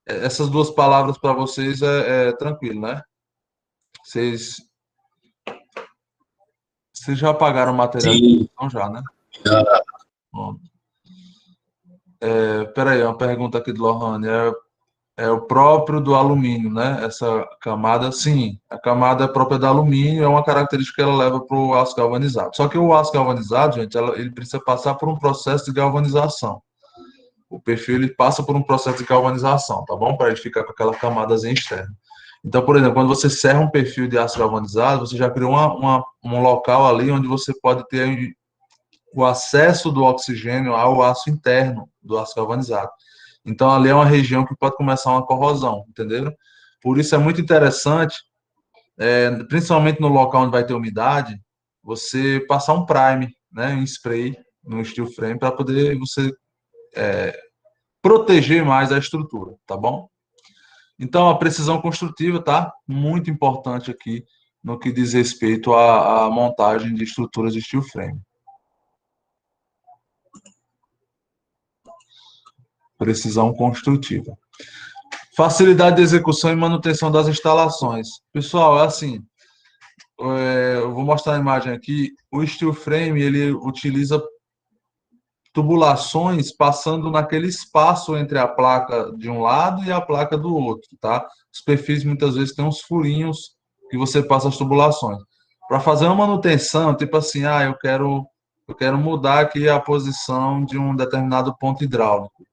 essas duas palavras para vocês é tranquilo, né? Vocês, vocês já pagaram material de Sim, construção já, né? já. Bom, peraí, uma pergunta aqui do Lohane. É o próprio do alumínio, né? Essa camada, sim, a camada própria do alumínio é uma característica que ela leva para o aço galvanizado. Só que o aço galvanizado, gente, ele precisa passar por um processo de galvanização. O perfil ele passa por um processo de galvanização, tá bom? Para ele ficar com aquela camadazinha externa. Então, por exemplo, quando você serra um perfil de aço galvanizado, você já criou um local ali onde você pode ter o acesso do oxigênio ao aço interno do aço galvanizado. Então, ali é uma região que pode começar uma corrosão, entendeu? Por isso é muito interessante, principalmente no local onde vai ter umidade, você passar um prime, né, um spray no steel frame para poder você proteger mais a estrutura, tá bom? Então, a precisão construtiva tá muito importante aqui no que diz respeito à montagem de estruturas de steel frame. Precisão construtiva. Facilidade de execução e manutenção das instalações. Pessoal, é assim, eu vou mostrar a imagem aqui. O steel frame, ele utiliza tubulações passando naquele espaço entre a placa de um lado e a placa do outro, tá? Os perfis muitas vezes têm uns furinhos que você passa as tubulações. Para fazer uma manutenção, tipo assim, eu quero mudar aqui a posição de um determinado ponto hidráulico.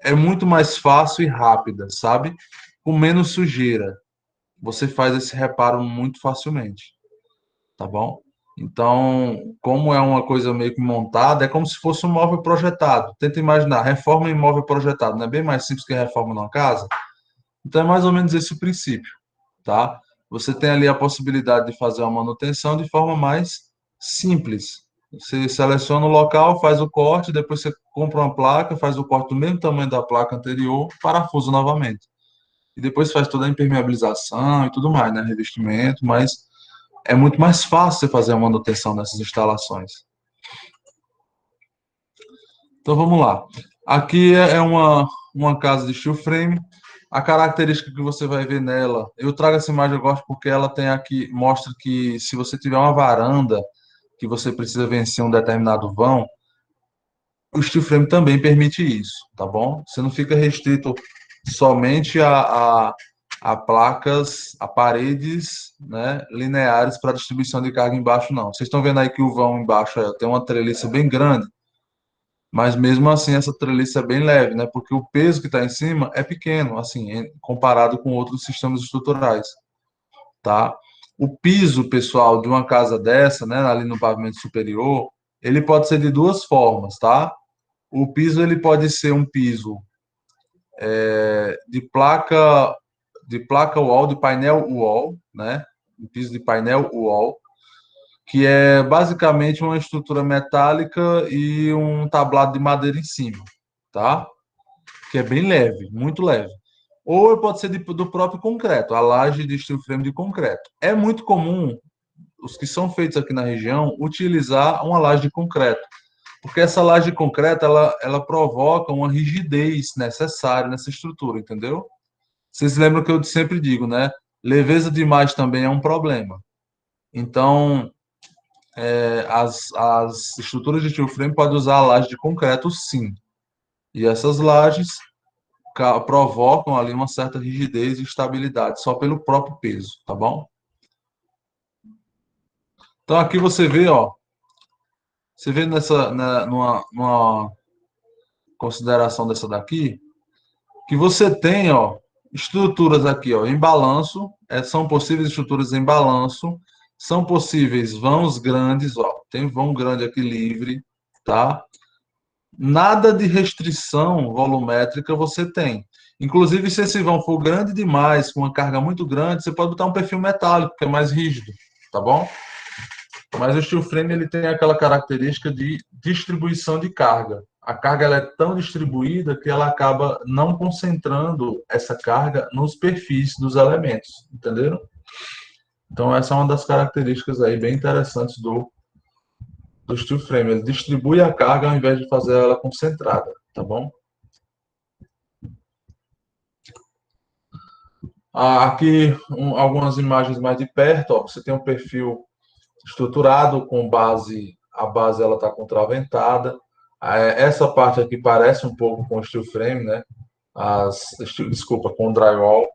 É muito mais fácil e rápida, sabe? Com menos sujeira. Você faz esse reparo muito facilmente, tá bom? Então, como é uma coisa meio que montada, é como se fosse um móvel projetado. Tenta imaginar, reforma em móvel projetado, não é bem mais simples que a reforma numa casa? Então, é mais ou menos esse o princípio, tá? Você tem ali a possibilidade de fazer uma manutenção de forma mais simples. Você seleciona o local, faz o corte, depois você compra uma placa, faz o corte do mesmo tamanho da placa anterior, parafusa novamente. E depois faz toda a impermeabilização e tudo mais, né? Revestimento, mas é muito mais fácil você fazer a manutenção nessas instalações. Então vamos lá. Aqui é uma casa de steel frame. A característica que você vai ver nela, eu trago essa imagem, eu gosto porque ela tem aqui, mostra que se você tiver uma varanda que você precisa vencer um determinado vão, o steel frame também permite isso, tá bom? Você não fica restrito somente a placas, a paredes, né, lineares para distribuição de carga embaixo, não. Vocês estão vendo aí que o vão embaixo tem uma treliça bem grande, mas mesmo assim essa treliça é bem leve, né? Porque o peso que está em cima é pequeno, assim, comparado com outros sistemas estruturais, tá? O piso, pessoal, de uma casa dessa, né, ali no pavimento superior, ele pode ser de duas formas, tá? O piso ele pode ser um piso de placa wall, de painel wall, né? Um piso de painel wall, que é basicamente uma estrutura metálica e um tablado de madeira em cima, tá? Que é bem leve, muito leve. Ou pode ser do próprio concreto, a laje de steel frame de concreto. É muito comum, os que são feitos aqui na região, utilizar uma laje de concreto, porque essa laje de concreto, ela provoca uma rigidez necessária nessa estrutura, entendeu? Vocês lembram que eu sempre digo, né? Leveza demais também é um problema. Então, as estruturas de steel frame podem usar a laje de concreto, sim. E essas lajes provocam ali uma certa rigidez e estabilidade, só pelo próprio peso, tá bom? Então, aqui você vê, ó, você vê numa consideração dessa daqui, que você tem, ó, estruturas aqui, ó, em balanço, são possíveis estruturas em balanço, são possíveis vãos grandes, ó, tem vão grande aqui livre, tá? Nada de restrição volumétrica você tem. Inclusive, se esse vão for grande demais, com uma carga muito grande, você pode botar um perfil metálico, que é mais rígido, tá bom? Mas o steel frame ele tem aquela característica de distribuição de carga. A carga ela é tão distribuída que ela acaba não concentrando essa carga nos perfis dos elementos, entenderam? Então essa é uma das características aí bem interessantes do steel frame. Ele distribui a carga ao invés de fazer ela concentrada, tá bom? Aqui algumas imagens mais de perto, ó, você tem um perfil estruturado com base, a base ela está contraventada. Essa parte aqui parece um pouco com steel frame, né? Desculpa, com drywall.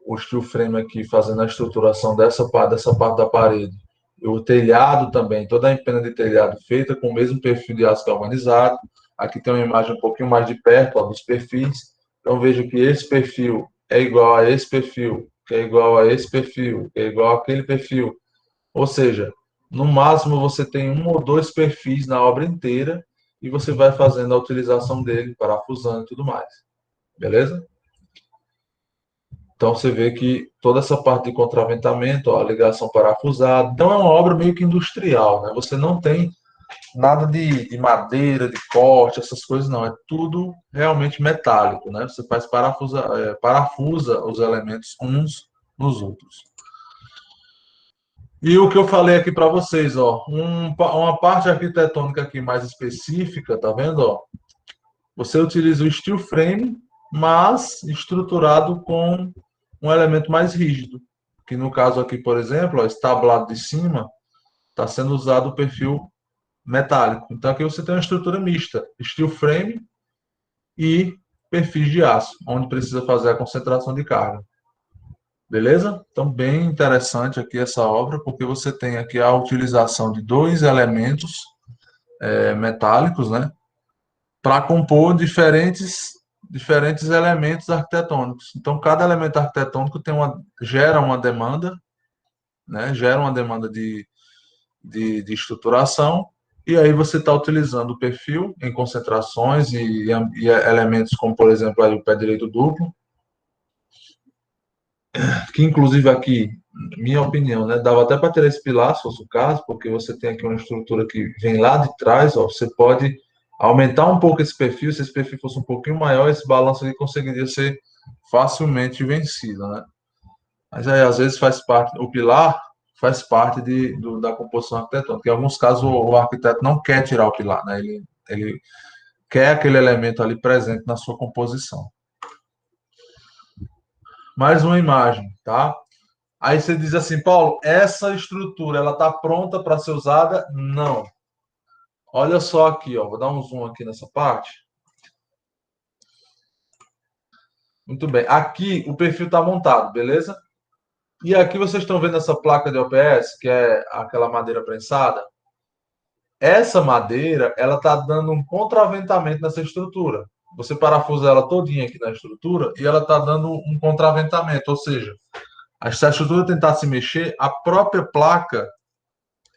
O steel frame aqui fazendo a estruturação dessa parte da parede. E o telhado também, toda a empena de telhado feita com o mesmo perfil de aço galvanizado. Aqui tem uma imagem um pouquinho mais de perto, ó, dos perfis. Então veja que esse perfil é igual a esse perfil, que é igual a esse perfil, que é igual àquele perfil. Ou seja, no máximo você tem um ou dois perfis na obra inteira e você vai fazendo a utilização dele, parafusando e tudo mais. Beleza? Então você vê que toda essa parte de contraventamento, ó, a ligação parafusada, então é uma obra meio que industrial, né? Você não tem nada de madeira, de corte, essas coisas não, é tudo realmente metálico, né? Você faz parafusa os elementos uns nos outros. E o que eu falei aqui para vocês, ó, uma parte arquitetônica aqui mais específica, tá vendo, ó? Você utiliza o steel frame, mas estruturado com um elemento mais rígido, que no caso aqui, por exemplo, ó, esse tablado de cima está sendo usado o perfil metálico. Então aqui você tem uma estrutura mista, steel frame e perfis de aço, onde precisa fazer a concentração de carga. Beleza? Então, bem interessante aqui essa obra, porque você tem aqui a utilização de dois elementos metálicos, né, para compor diferentes elementos arquitetônicos. Então, cada elemento arquitetônico gera uma demanda, né, gera uma demanda de estruturação, e aí você está utilizando o perfil em concentrações e elementos como, por exemplo, aí o pé direito duplo, que inclusive aqui, minha opinião, né, dava até para ter esse pilar, se fosse o caso, porque você tem aqui uma estrutura que vem lá de trás, ó, você pode aumentar um pouco esse perfil, se esse perfil fosse um pouquinho maior, esse balanço ali conseguiria ser facilmente vencido, né? Mas aí, às vezes, faz parte, o pilar faz parte da composição arquitetônica. Em alguns casos, o arquiteto não quer tirar o pilar, né? Ele quer aquele elemento ali presente na sua composição. Mais uma imagem, tá? Aí você diz assim, Paulo, essa estrutura, ela está pronta para ser usada? Não. Olha só aqui, ó, vou dar um zoom aqui nessa parte. Muito bem. Aqui o perfil está montado, beleza? E aqui vocês estão vendo essa placa de OPS, que é aquela madeira prensada. Essa madeira, ela está dando um contraventamento nessa estrutura. Você parafusa ela todinha aqui na estrutura e ela está dando um contraventamento, ou seja, se a estrutura tentar se mexer, a própria placa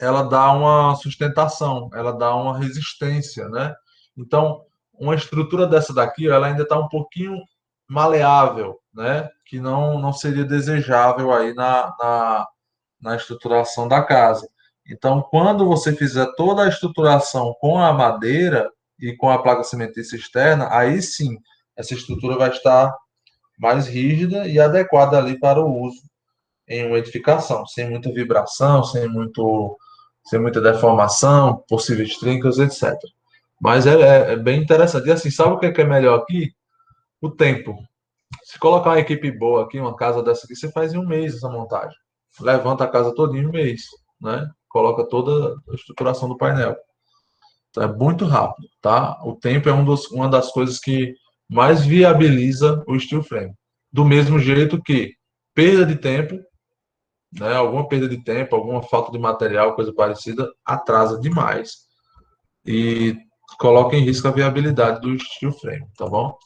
ela dá uma sustentação, ela dá uma resistência, né? Então, uma estrutura dessa daqui, ela ainda está um pouquinho maleável, né? Que não seria desejável aí na estruturação da casa. Então, quando você fizer toda a estruturação com a madeira e com a placa cimentícia externa, aí sim, essa estrutura vai estar mais rígida e adequada ali para o uso em uma edificação, sem muita vibração, sem muita deformação, possíveis trincas, etc. Mas é bem interessante. E assim, sabe o que é melhor aqui? O tempo. Se colocar uma equipe boa aqui, uma casa dessa aqui, você faz em um mês essa montagem. Levanta a casa toda em um mês, né? Coloca toda a estruturação do painel. Então, é muito rápido, tá? O tempo é uma das coisas que mais viabiliza o steel frame. Do mesmo jeito que perda de tempo, né? Alguma perda de tempo, alguma falta de material, coisa parecida, atrasa demais e coloca em risco a viabilidade do steel frame, tá bom?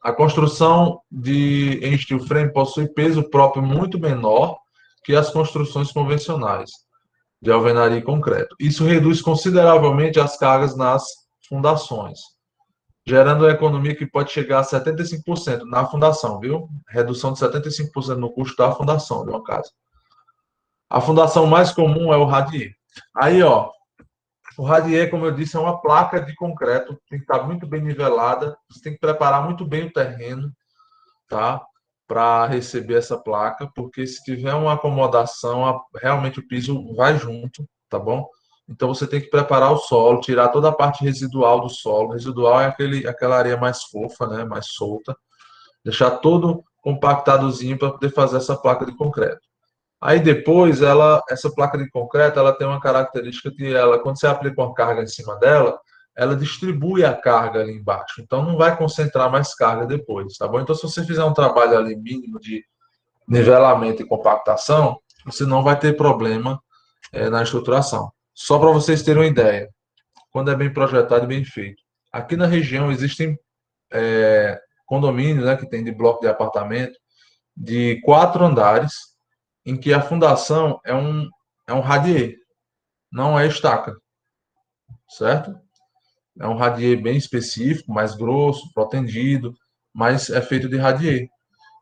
A construção em steel frame possui peso próprio muito menor que as construções convencionais de alvenaria e concreto. Isso reduz consideravelmente as cargas nas fundações, gerando uma economia que pode chegar a 75% na fundação, viu? Redução de 75% no custo da fundação de uma casa. A fundação mais comum é o radier. Aí, ó, o radier, como eu disse, é uma placa de concreto, tem que estar muito bem nivelada, você tem que preparar muito bem o terreno, tá? Para receber essa placa, porque se tiver uma acomodação, realmente o piso vai junto, tá bom? Então você tem que preparar o solo, tirar toda a parte residual do solo. Residual é aquela areia mais fofa, né? Mais solta. Deixar todo compactadozinho para poder fazer essa placa de concreto. Aí depois, essa placa de concreto, ela tem uma característica que quando você aplica uma carga em cima dela, ela distribui a carga ali embaixo. Então não vai concentrar mais carga depois, tá bom? Então se você fizer um trabalho ali mínimo de nivelamento e compactação, você não vai ter problema na estruturação. Só para vocês terem uma ideia, quando é bem projetado e bem feito. Aqui na região existem condomínios, né, que tem de bloco de apartamento de 4 andares, em que a fundação é um radier, não é estaca, certo? É um radier bem específico, mais grosso, protendido, mas é feito de radier.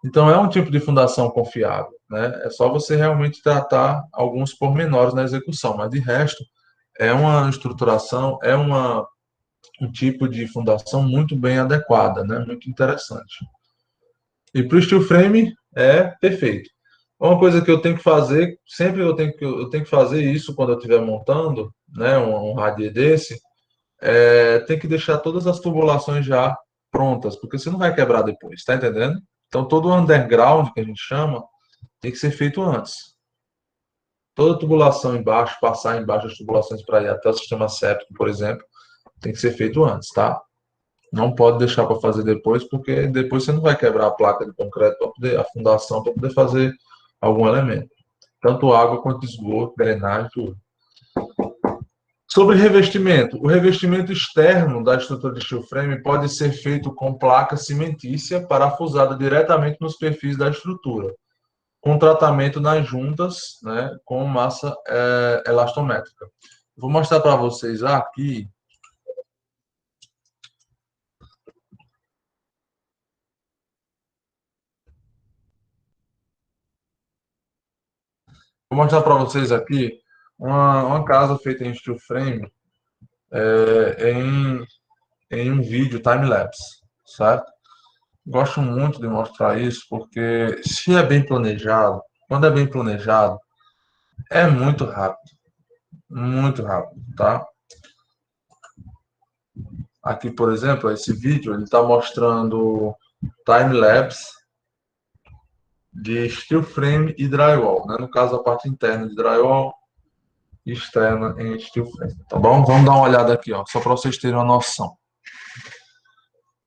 Então é um tipo de fundação confiável, né? É só você realmente tratar alguns pormenores na execução, mas de resto é uma estruturação, um tipo de fundação muito bem adequada, né? Muito interessante. E para o steel frame é perfeito. Uma coisa que eu tenho que fazer, sempre eu tenho que fazer isso quando eu estiver montando, né, um radier desse, tem que deixar todas as tubulações já prontas, porque você não vai quebrar depois, tá entendendo? Então todo o underground que a gente chama tem que ser feito antes. Toda tubulação embaixo, passar embaixo as tubulações para ir até o sistema séptico, por exemplo, tem que ser feito antes, tá? Não pode deixar para fazer depois, porque depois você não vai quebrar a placa de concreto para poder, a fundação para poder fazer algum elemento. Tanto água quanto esgoto, drenagem, tudo. Sobre revestimento. O revestimento externo da estrutura de steel frame pode ser feito com placa cimentícia parafusada diretamente nos perfis da estrutura, com tratamento nas juntas, né, com massa elastométrica. Vou mostrar para vocês aqui. Vou mostrar para vocês aqui uma casa feita em steel frame em um vídeo time-lapse, certo? Gosto muito de mostrar isso, porque se é bem planejado, quando é bem planejado, é muito rápido, tá? Aqui, por exemplo, esse vídeo, ele está mostrando time-lapse de steel frame e drywall, né? No caso, a parte interna de drywall e externa em steel frame, tá bom? Vamos dar uma olhada aqui, ó, só para vocês terem uma noção.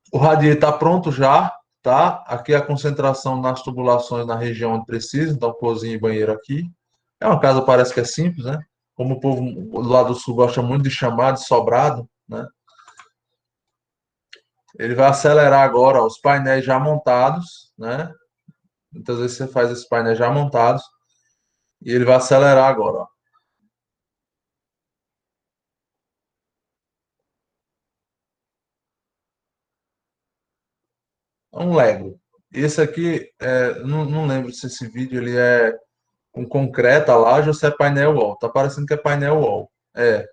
O radier está pronto já, tá? Aqui a concentração nas tubulações na região onde precisa, então cozinha e banheiro aqui. É uma casa, parece que é simples, né? Como o povo do lado do sul gosta muito de chamar de sobrado, né? Ele vai acelerar agora, ó, os painéis já montados, né? Muitas vezes você faz esses painéis já montados e ele vai acelerar agora, ó. É um Lego. Esse aqui, não lembro se esse vídeo ele é com concreta, laje ou se é painel wall. Tá parecendo que é painel wall. É,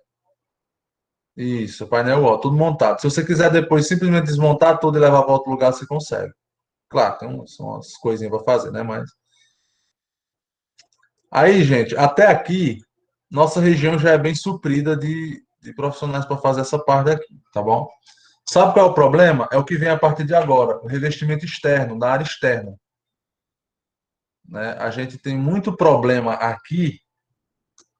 isso, painel wall, tudo montado. Se você quiser depois simplesmente desmontar tudo e levar para outro lugar, você consegue. Claro, tem umas coisinhas para fazer, né? Mas aí, gente, até aqui, nossa região já é bem suprida de profissionais para fazer essa parte aqui, tá bom? Sabe qual é o problema? É o que vem a partir de agora, o revestimento externo, da área externa, né? A gente tem muito problema aqui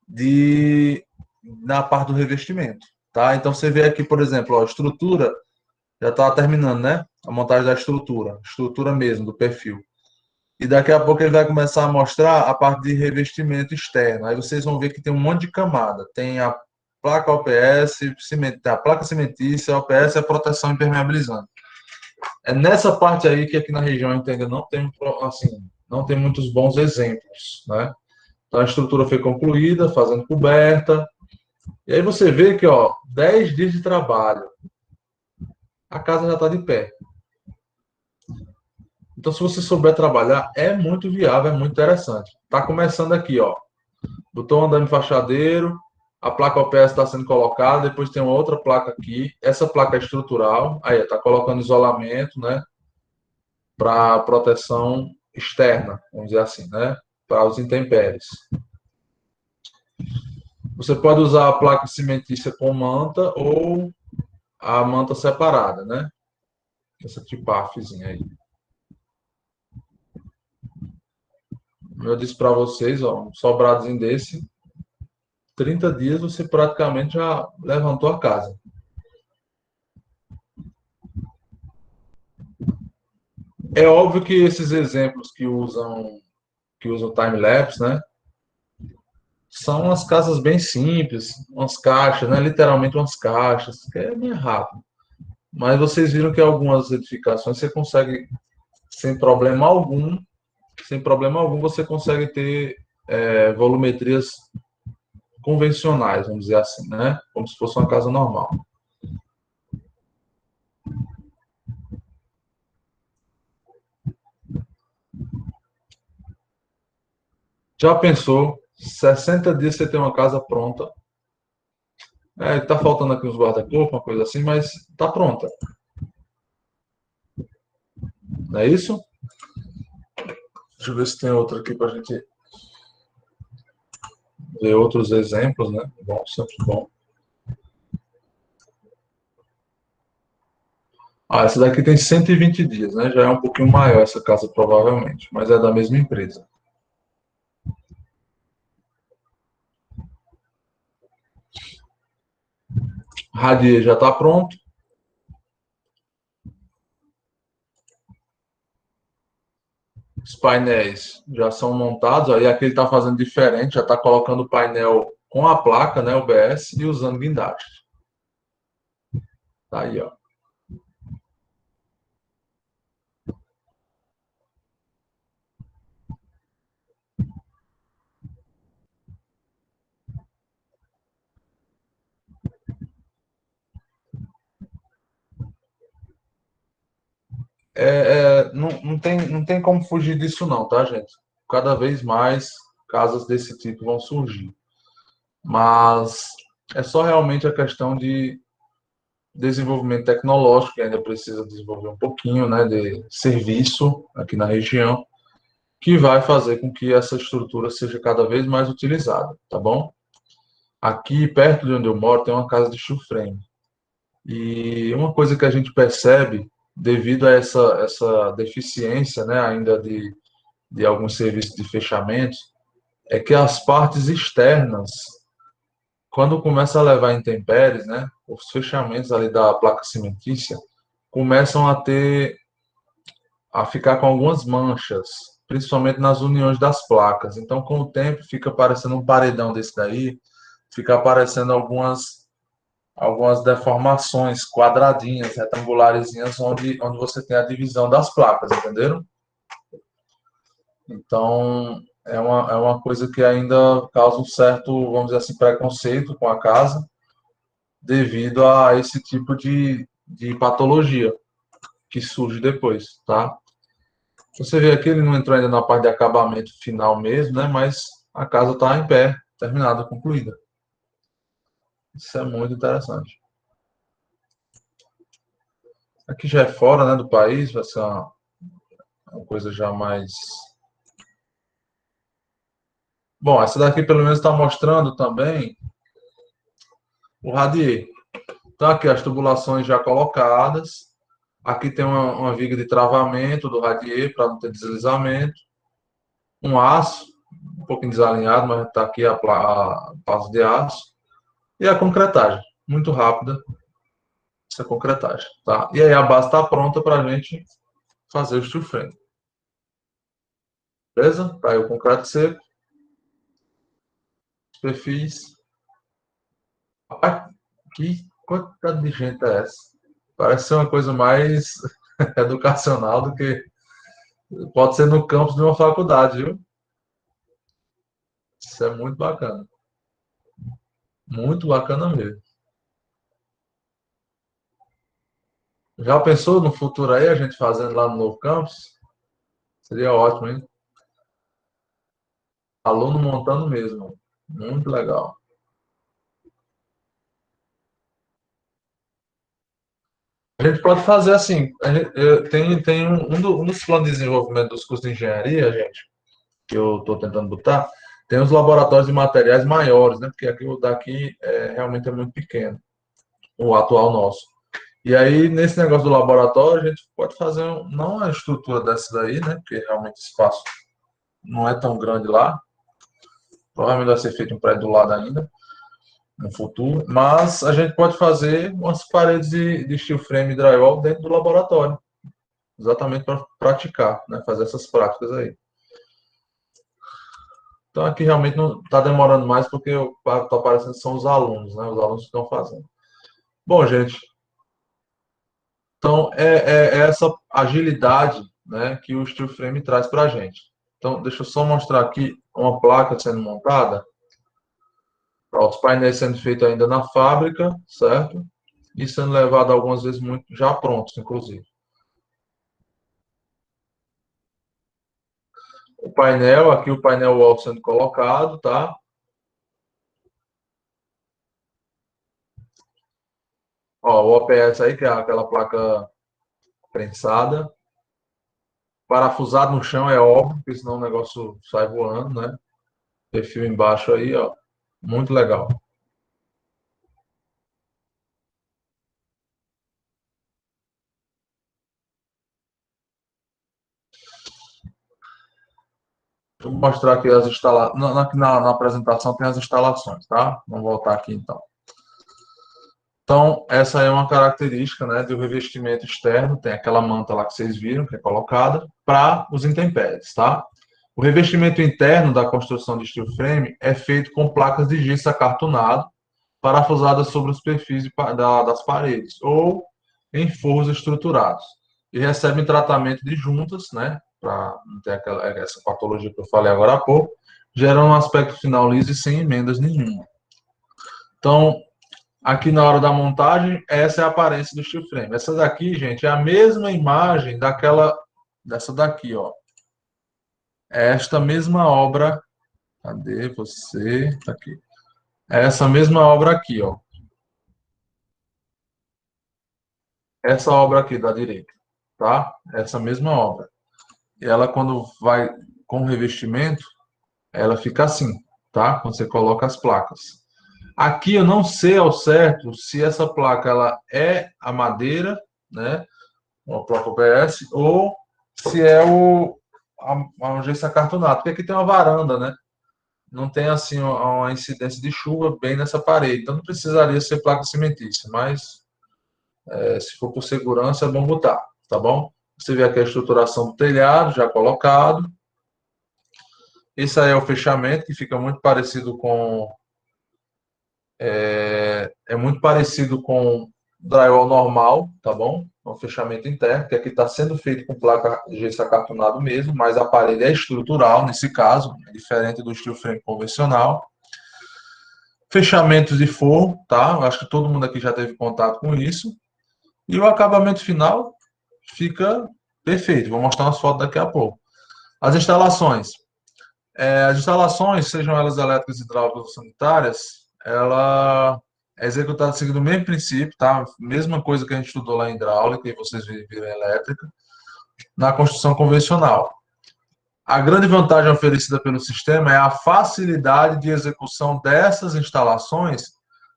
de na parte do revestimento, tá? Então você vê aqui, por exemplo, ó, a estrutura já está terminando, né? A montagem da estrutura mesmo, do perfil. E daqui a pouco ele vai começar a mostrar a parte de revestimento externo. Aí vocês vão ver que tem um monte de camada. Tem a placa OPS, a placa cimentícia, a OPS é a proteção impermeabilizante. É nessa parte aí que aqui na região, entendeu? Não tem, assim, não tem muitos bons exemplos, né? Então a estrutura foi concluída, fazendo coberta. E aí você vê que, ó, 10 dias de trabalho, a casa já está de pé. Então, se você souber trabalhar, é muito viável, é muito interessante. Tá começando aqui, ó. Botou um andame fachadeiro, a placa OPS está sendo colocada, depois tem uma outra placa aqui. Essa placa é estrutural, aí está colocando isolamento, né, para proteção externa, vamos dizer assim, né, para os intempéries. Você pode usar a placa cimentícia com manta ou a manta separada, né? Essa tipafzinha aí. Eu disse para vocês, ó, um sobradozinho desse, 30 dias você praticamente já levantou a casa. É óbvio que esses exemplos que usam time-lapse, né? São umas casas bem simples, umas caixas, né? Literalmente umas caixas, que é bem rápido. Mas vocês viram que algumas edificações você consegue, sem problema algum, você consegue ter volumetrias convencionais, vamos dizer assim, né? Como se fosse uma casa normal. Já pensou? 60 dias você tem uma casa pronta. Tá faltando aqui uns guarda-corpo, uma coisa assim, mas tá pronta. Não é isso? Deixa eu ver se tem outro aqui para a gente ver outros exemplos, né? Bom, sempre bom. Essa daqui tem 120 dias, né? Já é um pouquinho maior essa casa, provavelmente, mas é da mesma empresa. Radier já está pronto. Os painéis já são montados. Aí aqui ele está fazendo diferente, já está colocando o painel com a placa, né? UBS, e usando guindaste. Tá aí, ó. Não tem como fugir disso, não, tá, gente? Cada vez mais casas desse tipo vão surgir. Mas é só realmente a questão de desenvolvimento tecnológico, que ainda precisa desenvolver um pouquinho, né, de serviço aqui na região, que vai fazer com que essa estrutura seja cada vez mais utilizada, tá bom? Aqui, perto de onde eu moro, tem uma casa de steel frame. E uma coisa que a gente percebe, devido a essa deficiência, né, ainda de alguns serviços de fechamento, é que as partes externas, quando começa a levar intempéries, né, os fechamentos ali da placa cimentícia começam a ficar com algumas manchas, principalmente nas uniões das placas. Então, com o tempo, fica parecendo um paredão desse daí, fica aparecendo algumas deformações quadradinhas, retangularezinhas, onde você tem a divisão das placas, entenderam? Então, é uma coisa que ainda causa um certo, vamos dizer assim, preconceito com a casa, devido a esse tipo de patologia que surge depois, tá? Você vê aqui, ele não entrou ainda na parte de acabamento final mesmo, né? Mas a casa está em pé, terminada, concluída. Isso é muito interessante. Aqui já é fora, né, do país, vai ser uma coisa já mais... Bom, essa daqui pelo menos está mostrando também o radier. Então aqui as tubulações já colocadas. Aqui tem uma viga de travamento do radier para não ter deslizamento. Um aço, um pouquinho desalinhado, mas está aqui a passo de aço. E a concretagem, muito rápida, essa concretagem, tá? E aí a base está pronta para a gente fazer o steel frame. Beleza? Tá aí o concreto seco, os perfis. Rapaz, que quantidade de gente é essa? Parece ser uma coisa mais educacional do que pode ser no campus de uma faculdade, viu? Isso é muito bacana. Muito bacana mesmo. Já pensou no futuro aí, a gente fazendo lá no novo campus? Seria ótimo, hein? Aluno montando mesmo. Muito legal. A gente pode fazer assim, tem um dos planos de desenvolvimento dos cursos de engenharia, gente, que eu estou tentando botar, tem os laboratórios de materiais maiores, né? Porque aqui o daqui realmente é muito pequeno, o atual nosso. E aí, nesse negócio do laboratório, a gente pode fazer, não a estrutura dessa daí, né? Porque realmente o espaço não é tão grande lá, provavelmente vai ser feito um prédio do lado ainda, no futuro, mas a gente pode fazer umas paredes de steel frame e drywall dentro do laboratório, exatamente para praticar, né? Fazer essas práticas aí. Então aqui realmente não está demorando mais porque está aparecendo que são os alunos, né? Os alunos que estão fazendo. Bom, gente, então é essa agilidade, né, que o steel frame traz para a gente. Então deixa eu só mostrar aqui uma placa sendo montada. Pronto, os painéis sendo feitos ainda na fábrica, certo? E sendo levado algumas vezes muito já prontos, inclusive. O painel, aqui o painel wall sendo colocado, tá? Ó, o OPS aí, que é aquela placa prensada. Parafusado no chão é óbvio, porque senão o negócio sai voando, né? Perfil embaixo aí, ó. Muito legal. Vou mostrar aqui as instalações. Na apresentação tem as instalações, tá? Vamos voltar aqui então. Então, essa é uma característica, né, do revestimento externo. Tem aquela manta lá que vocês viram, que é colocada, para os intempéries, tá? O revestimento interno da construção de steel frame é feito com placas de gesso acartonado, parafusadas sobre os perfis das paredes, ou em forros estruturados. E recebem tratamento de juntas, né, para não ter essa patologia que eu falei agora há pouco, gerando um aspecto final liso e sem emendas nenhuma. Então, aqui na hora da montagem, essa é a aparência do steel frame. Essa daqui, gente, é a mesma imagem dessa daqui, ó. É esta mesma obra, cadê você? Tá aqui. É essa mesma obra aqui, ó. essa obra aqui da direita, tá? Essa mesma obra. Ela, quando vai com o revestimento, ela fica assim, tá? Quando você coloca as placas. Aqui eu não sei ao certo se essa placa ela é a madeira, né? Uma placa OPS, ou se é a gesso acartonado, porque aqui tem uma varanda, né? Não tem assim uma incidência de chuva bem nessa parede, então não precisaria ser placa cimentícia, mas se for por segurança é bom botar, tá bom? Você vê aqui a estruturação do telhado já colocado. Esse aí é o fechamento que fica muito parecido com muito parecido com drywall normal, tá bom? É um fechamento interno, que aqui está sendo feito com placa de gesso acartonado mesmo, mas a parede é estrutural nesse caso, é diferente do steel frame convencional. Fechamentos de forro, tá? Eu acho que todo mundo aqui já teve contato com isso. E o acabamento final fica perfeito. Vou mostrar umas fotos daqui a pouco. As instalações. As instalações, sejam elas elétricas, hidráulicas ou sanitárias, ela é executada seguindo o mesmo princípio, tá? Mesma coisa que a gente estudou lá em hidráulica e vocês viram em elétrica, na construção convencional. A grande vantagem oferecida pelo sistema é a facilidade de execução dessas instalações,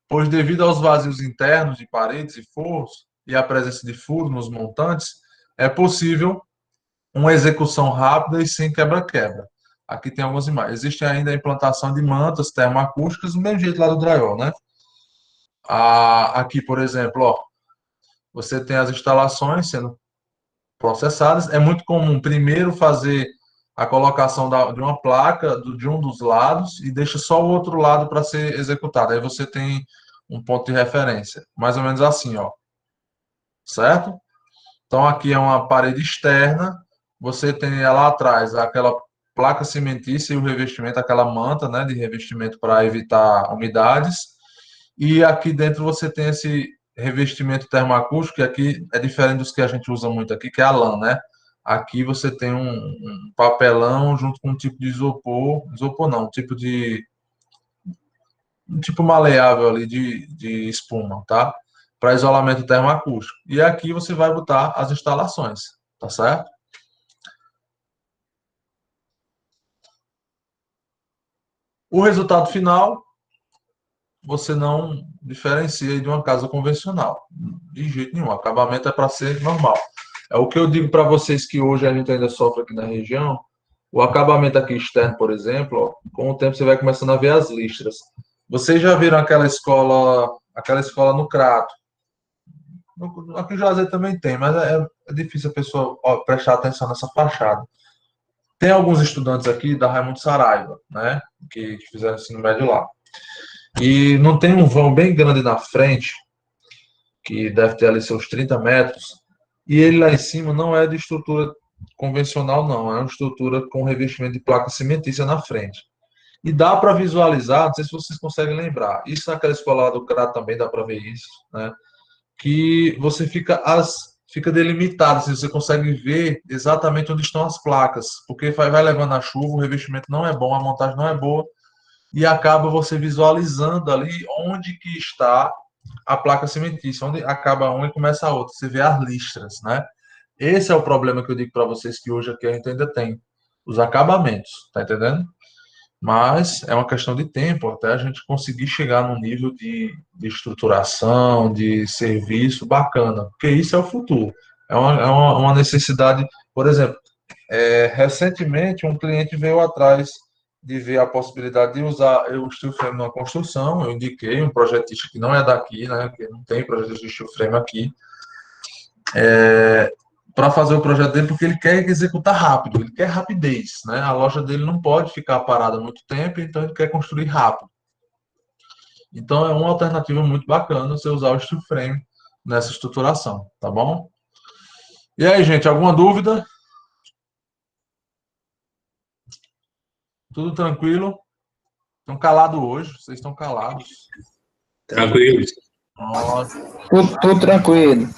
pois devido aos vazios internos de paredes e forros e à presença de furos nos montantes, é possível uma execução rápida e sem quebra-quebra. Aqui tem algumas imagens. Existe ainda a implantação de mantas termoacústicas, do mesmo jeito lá do drywall, né? Aqui, por exemplo, ó, você tem as instalações sendo processadas. É muito comum primeiro fazer a colocação de uma placa de um dos lados e deixa só o outro lado para ser executado. Aí você tem um ponto de referência. Mais ou menos assim, ó. Certo? Então, aqui é uma parede externa, você tem lá atrás aquela placa cimentícia e o revestimento, aquela manta, né, de revestimento para evitar umidades. E aqui dentro você tem esse revestimento termoacústico, que aqui é diferente dos que a gente usa muito aqui, que é a lã, né? Aqui você tem um papelão junto com um tipo de isopor não, um tipo maleável ali de espuma, tá? Para isolamento termoacústico. E aqui você vai botar as instalações, tá certo? O resultado final, você não diferencia de uma casa convencional. De jeito nenhum. O acabamento é para ser normal. É o que eu digo para vocês que hoje a gente ainda sofre aqui na região. O acabamento aqui externo, por exemplo, ó, com o tempo você vai começando a ver as listras. Vocês já viram aquela escola no Crato? Aqui em Juazeiro também tem, mas é difícil a pessoa prestar atenção nessa fachada. Tem alguns estudantes aqui da Raimundo Saraiva, né, que fizeram ensino médio lá. E não tem um vão bem grande na frente, que deve ter ali seus 30 metros, e ele lá em cima não é de estrutura convencional, não, é uma estrutura com revestimento de placa cimentícia na frente. E dá para visualizar, não sei se vocês conseguem lembrar, isso naquela escola lá do CRA também dá para ver isso, né? Que você fica delimitado, assim, você consegue ver exatamente onde estão as placas, porque vai levando a chuva, o revestimento não é bom, a montagem não é boa, e acaba você visualizando ali onde que está a placa cimentícia, onde acaba uma e começa a outra, você vê as listras, né? Esse é o problema que eu digo para vocês que hoje aqui a gente ainda tem, os acabamentos, tá entendendo? Mas é uma questão de tempo até a gente conseguir chegar num nível de estruturação, de serviço bacana, porque isso é o futuro. É uma necessidade. Por exemplo, recentemente um cliente veio atrás de ver a possibilidade de usar o steel frame numa construção. Eu indiquei um projetista que não é daqui, né, que não tem projetista de steel frame aqui, para fazer o projeto dele, porque ele quer executar rápido, ele quer rapidez, né? A loja dele não pode ficar parada muito tempo, então ele quer construir rápido. Então é uma alternativa muito bacana você usar o steel frame nessa estruturação, tá bom? E aí, gente, alguma dúvida? Tudo tranquilo? Estão calados hoje, vocês estão calados. Tranquilo. Nossa. Tudo tranquilo.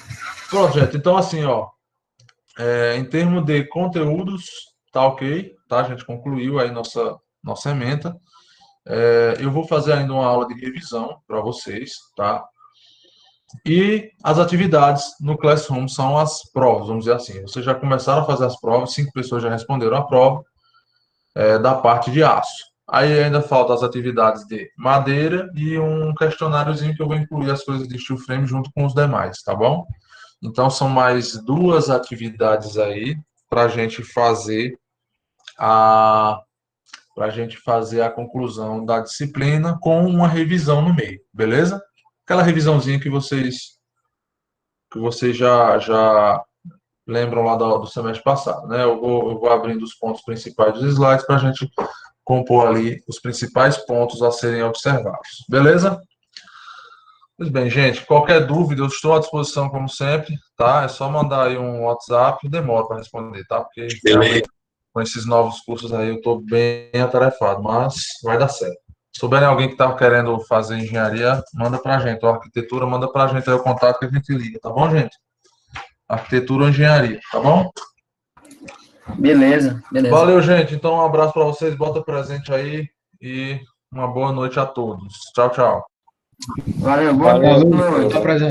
Projeto, então assim, ó, em termos de conteúdos, tá ok, tá? A gente concluiu aí nossa ementa. Eu vou fazer ainda uma aula de revisão para vocês, tá? E as atividades no Classroom são as provas, vamos dizer assim. Vocês já começaram a fazer as provas, 5 pessoas já responderam a prova da parte de aço. Aí ainda faltam as atividades de madeira e um questionáriozinho que eu vou incluir as coisas de steel frame junto com os demais, tá bom? Então são mais 2 atividades aí para a gente fazer a conclusão da disciplina com uma revisão no meio, beleza? Aquela revisãozinha que vocês já lembram lá do semestre passado, né? Eu vou abrindo os pontos principais dos slides para a gente compor ali os principais pontos a serem observados. Beleza? Pois bem, gente, qualquer dúvida, eu estou à disposição como sempre, tá? É só mandar aí um WhatsApp, demora para responder, tá? Porque realmente com esses novos cursos aí eu estou bem atarefado, mas vai dar certo. Se souberem alguém que está querendo fazer engenharia, manda para a gente. Ou arquitetura, manda para a gente aí o contato que a gente liga, tá bom, gente? Arquitetura ou engenharia, tá bom? Beleza, beleza. Valeu, gente. Então, um abraço para vocês, bota presente aí e uma boa noite a todos. Tchau, tchau. Valeu, boa noite. Valeu.